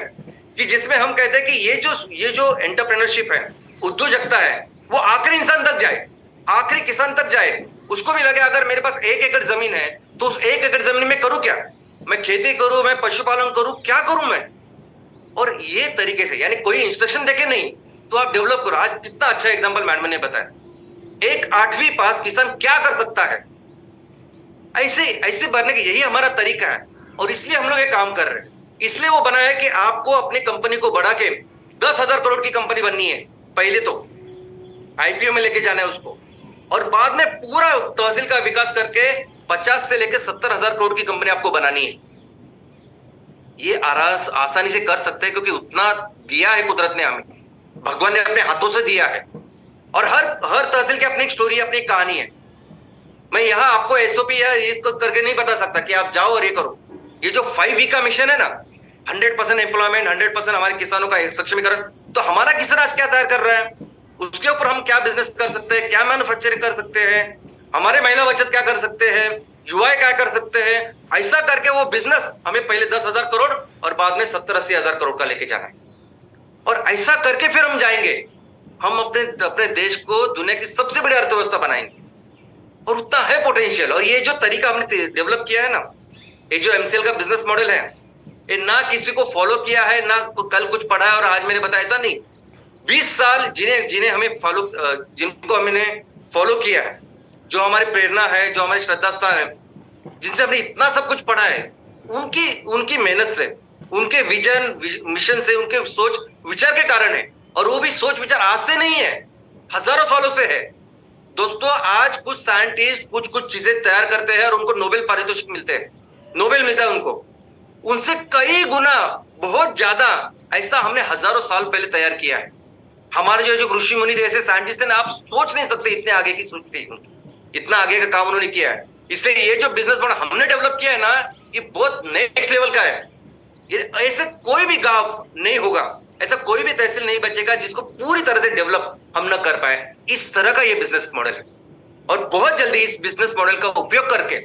कि जिसमें हम कहते हैं कि ये जो एंटरप्रेन्योरशिप है, उद्योजकता है, वो आखिरी इंसान तक जाए, आखिरी किसान तक जाए। उसको भी लगे अगर मेरे पास 1 एकड़ जमीन है तो उस 1 एकड़ जमीन में करूं क्या, मैं खेती करूं, मैं पशुपालन करूं, क्या करूं मैं। और ये तरीके से, यानी कोई इंस्ट्रक्शन देके नहीं, तो आप डेवलप करो। आज कितना अच्छा एग्जांपल मैडम ने बताया, एक 8वीं पास किसान क्या कर सकता है, ऐसे बनने के यही हमारा तरीका है। और इसलिए हम लोग ये काम कर रहे हैं, इसलिए वो बना है कि आपको अपनी कंपनी को बढ़ा के 10,000 करोड़ की कंपनी बननी है। पहले तो आईपीओ में लेके जाना है उसको, और बाद में पूरा तहसील का विकास करके 50 से लेकर 70,000 करोड़ की कंपनी आपको बनानी है। ये आसानी से कर सकते हैं, क्योंकि उतना दिया है कुदरत ने हमें, भगवान ने अपने हाथों से दिया है। और हर तहसील की अपनी एक स्टोरी, अपनी कहानी है। मैं यहाँ आपको एसओपी या ये करके नहीं बता सकता कि आप जाओ और ये करो। ये जो 5V का मिशन है ना, 100% एम्प्लॉयमेंट, 100% हमारे किसानों का सक्षमीकरण, तो हमारा किसान आज क्या तैयार कर रहा है, उसके ऊपर हम क्या बिजनेस कर सकते हैं, क्या मैन्युफैक्चरिंग कर सकते हैं, हमारे महिला बचत क्या कर सकते हैं, युवा क्या कर सकते हैं। ऐसा करके वो बिजनेस हमें पहले 10,000 करोड़ और बाद में 70-80 हजार करोड़ का लेके जाना है। और ऐसा करके फिर हम जाएंगे, हम अपने देश को दुनिया की सबसे बड़ी अर्थव्यवस्था बनाएंगे। और उतना है पोटेंशियल। और ये जो तरीका हमने डेवलप किया है ना, ये जो एमसीएल का बिजनेस मॉडल है, ये ना किसी को फॉलो किया है, ना कल कुछ पढ़ा है और आज मैंने बताया, ऐसा नहीं। 20 साल जिन्हें हमें जिनको हमने फॉलो किया है, जो हमारी प्रेरणा है, जो हमारी श्रद्धा स्थान है, जिनसे हमने इतना सब कुछ पढ़ा है, उनकी मेहनत से, उनके विजन मिशन से, उनके सोच विचार के कारण है। और वो भी सोच विचार आज से नहीं है, हजारों सालों से है। दोस्तों, आज कुछ साइंटिस्ट कुछ चीजें तैयार करते हैं और उनको नोबेल पारितोषिक मिलते हैं, नोबेल मिलता है उनको। उनसे कई गुना बहुत ज्यादा ऐसा हमने हजारों साल पहले तैयार किया है। हमारे जो ऋषि मुनि जैसे साइंटिस्ट हैं ना, आप सोच नहीं सकते इतने आगे की सोच थी उनकी, इतना आगे का काम उन्होंने किया है। इसलिए ये जो बिजनेस मॉडल हमने डेवलप किया है ना, ये बहुत नेक्स्ट लेवल का है। ये ऐसे कोई भी गांव नहीं होगा, ऐसा कोई भी तहसील नहीं बचेगा जिसको पूरी तरह से डेवलप हम न कर पाए। इस तरह का ये बिजनेस मॉडल है। और बहुत जल्दी इस बिजनेस मॉडल का उपयोग करके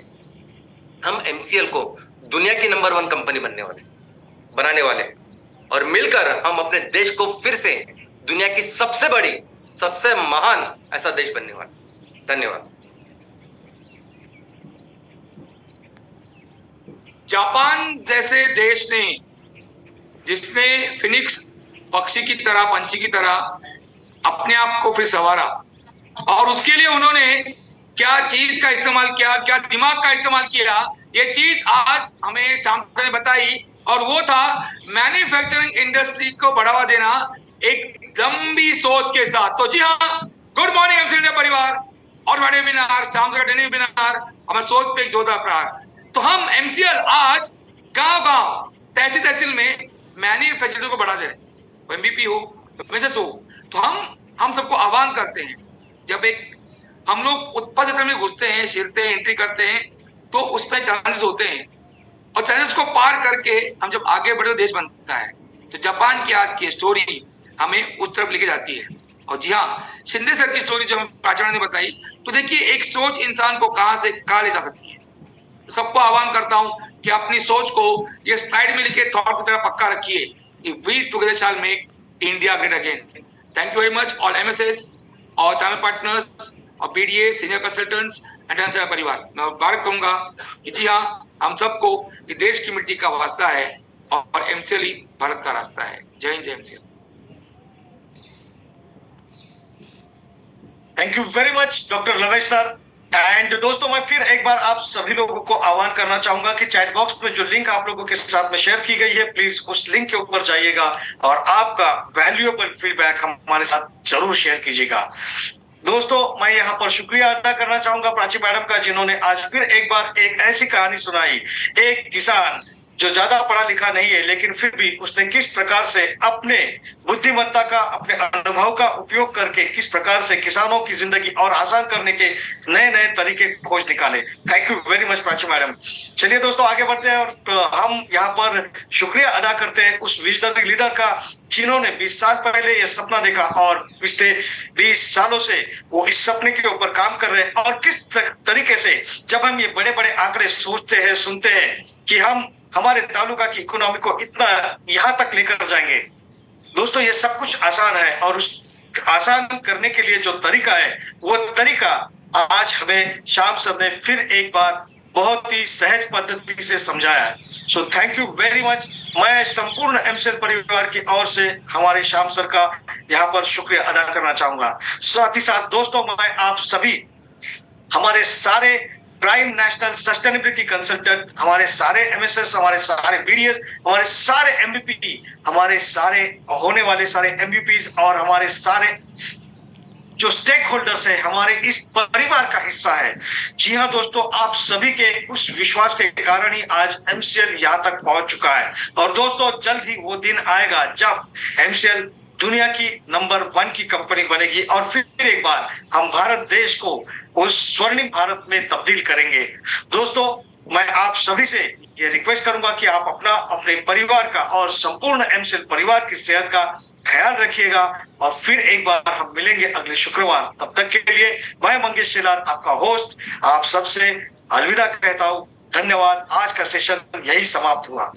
हम एमसीएल को दुनिया की नंबर 1 कंपनी बनाने वाले, और मिलकर हम अपने देश को फिर से दुनिया की सबसे बड़ी, सबसे महान ऐसा देश बनने वाले। धन्यवाद। जापान जैसे देश ने, जिसने फिनिक्स पक्षी की तरह, पंछी की तरह अपने आप को फिर संवारा, और उसके लिए उन्होंने क्या चीज का इस्तेमाल किया, क्या दिमाग का इस्तेमाल किया, ये चीज आज हमें शाम ने बताई। और वो था मैन्युफैक्चरिंग इंडस्ट्री को बढ़ावा देना एक लंबी सोच के साथ। तो जी हाँ, गुड मॉर्निंग एमसीएल इंडिया परिवार, और बड़े वेबिनार, शाम से ट्रेनिंग वेबिनार, हमारे सोच पे एक जोधा प्रहार। तो हम एमसीएल आज गांव-गांव, तहसील में मैन्युफैक्चरिंग को बढ़ा दे रहे हैं। एमबीपी हो, एमएसएस हो, तो हम सबको आह्वान करते हैं, जब हम लोग उत्पाद क्षेत्र में घुसते हैं, छिलते हैं, एंट्री करते हैं, तो उसमें चैलेंजेस होते हैं, और चैलेंजेस को पार करके हम जब आगे बढ़े तो देश बनता है। तो जापान की आज की स्टोरी हमें उस तरफ लेके जाती है। और जी हाँ, शिंदे सर की स्टोरी जो हमें प्राचार्य ने बताई, तो देखिए एक सोच इंसान को कहां से कहां ले जा सकती है। तो सबको आह्वान करता हूं कि अपनी सोच को ये स्लाइड में लिखे थॉट की तरह पक्का रखिए। We together shall make India great again. Thank you very much all MSS और चैनल पार्टनर्स और बीडीए, सीनियर कंसल्टेंट्स एंड परिवार। मैं मुबारक कहूंगा कि जी हाँ, हम सबको ये देश की मिट्टी का वास्ता है और एमसीएल ही भारत का रास्ता है। जय हिंद, जय MCL. Thank you very much doctor Ramesh sir. And दोस्तों, मैं फिर एक बार आप सभी लोगों को आह्वान करना चाहूंगा कि चैट बॉक्स में जो लिंक आप लोगों के साथ में शेयर की गई है, प्लीज उस लिंक के ऊपर जाइएगा और आपका वैल्यूएबल फीडबैक हमारे साथ जरूर शेयर कीजिएगा। दोस्तों मैं यहाँ पर शुक्रिया अदा करना चाहूंगा प्राची मैडम का, जिन्होंने आज फिर एक बार एक ऐसी कहानी सुनाई। एक किसान जो ज्यादा पढ़ा लिखा नहीं है, लेकिन फिर भी उसने किस प्रकार से अपने बुद्धिमत्ता का, अपने अनुभव का उपयोग करके किस प्रकार से किसानों की जिंदगी और आसान करने के नए नए तरीके खोज निकाले। Thank you very much Prachi madam. चलिए दोस्तों आगे बढ़ते हैं, और हम यहाँ पर शुक्रिया अदा करते हैं उस विजनरी लीडर का, जिन्होंने 20 साल पहले यह सपना देखा और पिछले 20 सालों से वो इस सपने के ऊपर काम कर रहे हैं। और किस तरीके से जब हम ये बड़े बड़े आंकड़े सोचते हैं, सुनते हैं कि हम हमारे तालुका की इकोनॉमी को इतना यहां तक लेकर जाएंगे, दोस्तों ये सब कुछ आसान है। और उस आसान करने के लिए जो तरीका है, वो तरीका आज हमें श्याम सर ने फिर एक बार बहुत ही सहज पद्धति से समझाया है। So thank you very much. मैं संपूर्ण एमसीएल परिवार की ओर से हमारे श्याम सर का यहाँ पर शुक्रिया अदा करना चाहूंगा। साथ ही साथ दोस्तों, मैं आप सभी, हमारे सारे प्राइम नेशनल सस्टेनेबिलिटी कंसल्टेंट, हमारे सारे एमएसएस, हमारे सारे बीडीएस, हमारे सारे एमवीपी, हमारे सारे होने वाले सारे एमवीपीज और हमारे सारे जो स्टेक होल्डर्स है, हमारे इस परिवार का हिस्सा है। जी हाँ दोस्तों, आप सभी के उस विश्वास के कारण ही आज एमसीएल यहाँ तक पहुंच चुका है। और दोस्तों जल्द ही वो दिन आएगा जब एमसीएल दुनिया की नंबर 1 की कंपनी बनेगी और फिर एक बार हम भारत देश को उस स्वर्णिम भारत में तब्दील करेंगे। दोस्तों मैं आप सभी से ये रिक्वेस्ट करूंगा कि आप अपना, अपने परिवार का और संपूर्ण एमसीएल परिवार की सेहत का ख्याल रखिएगा। और फिर एक बार हम मिलेंगे अगले शुक्रवार। तब तक के लिए मैं मंगेश शेलार, आपका होस्ट, आप सबसे अलविदा कहता हूं। धन्यवाद। आज का सेशन यही समाप्त हुआ।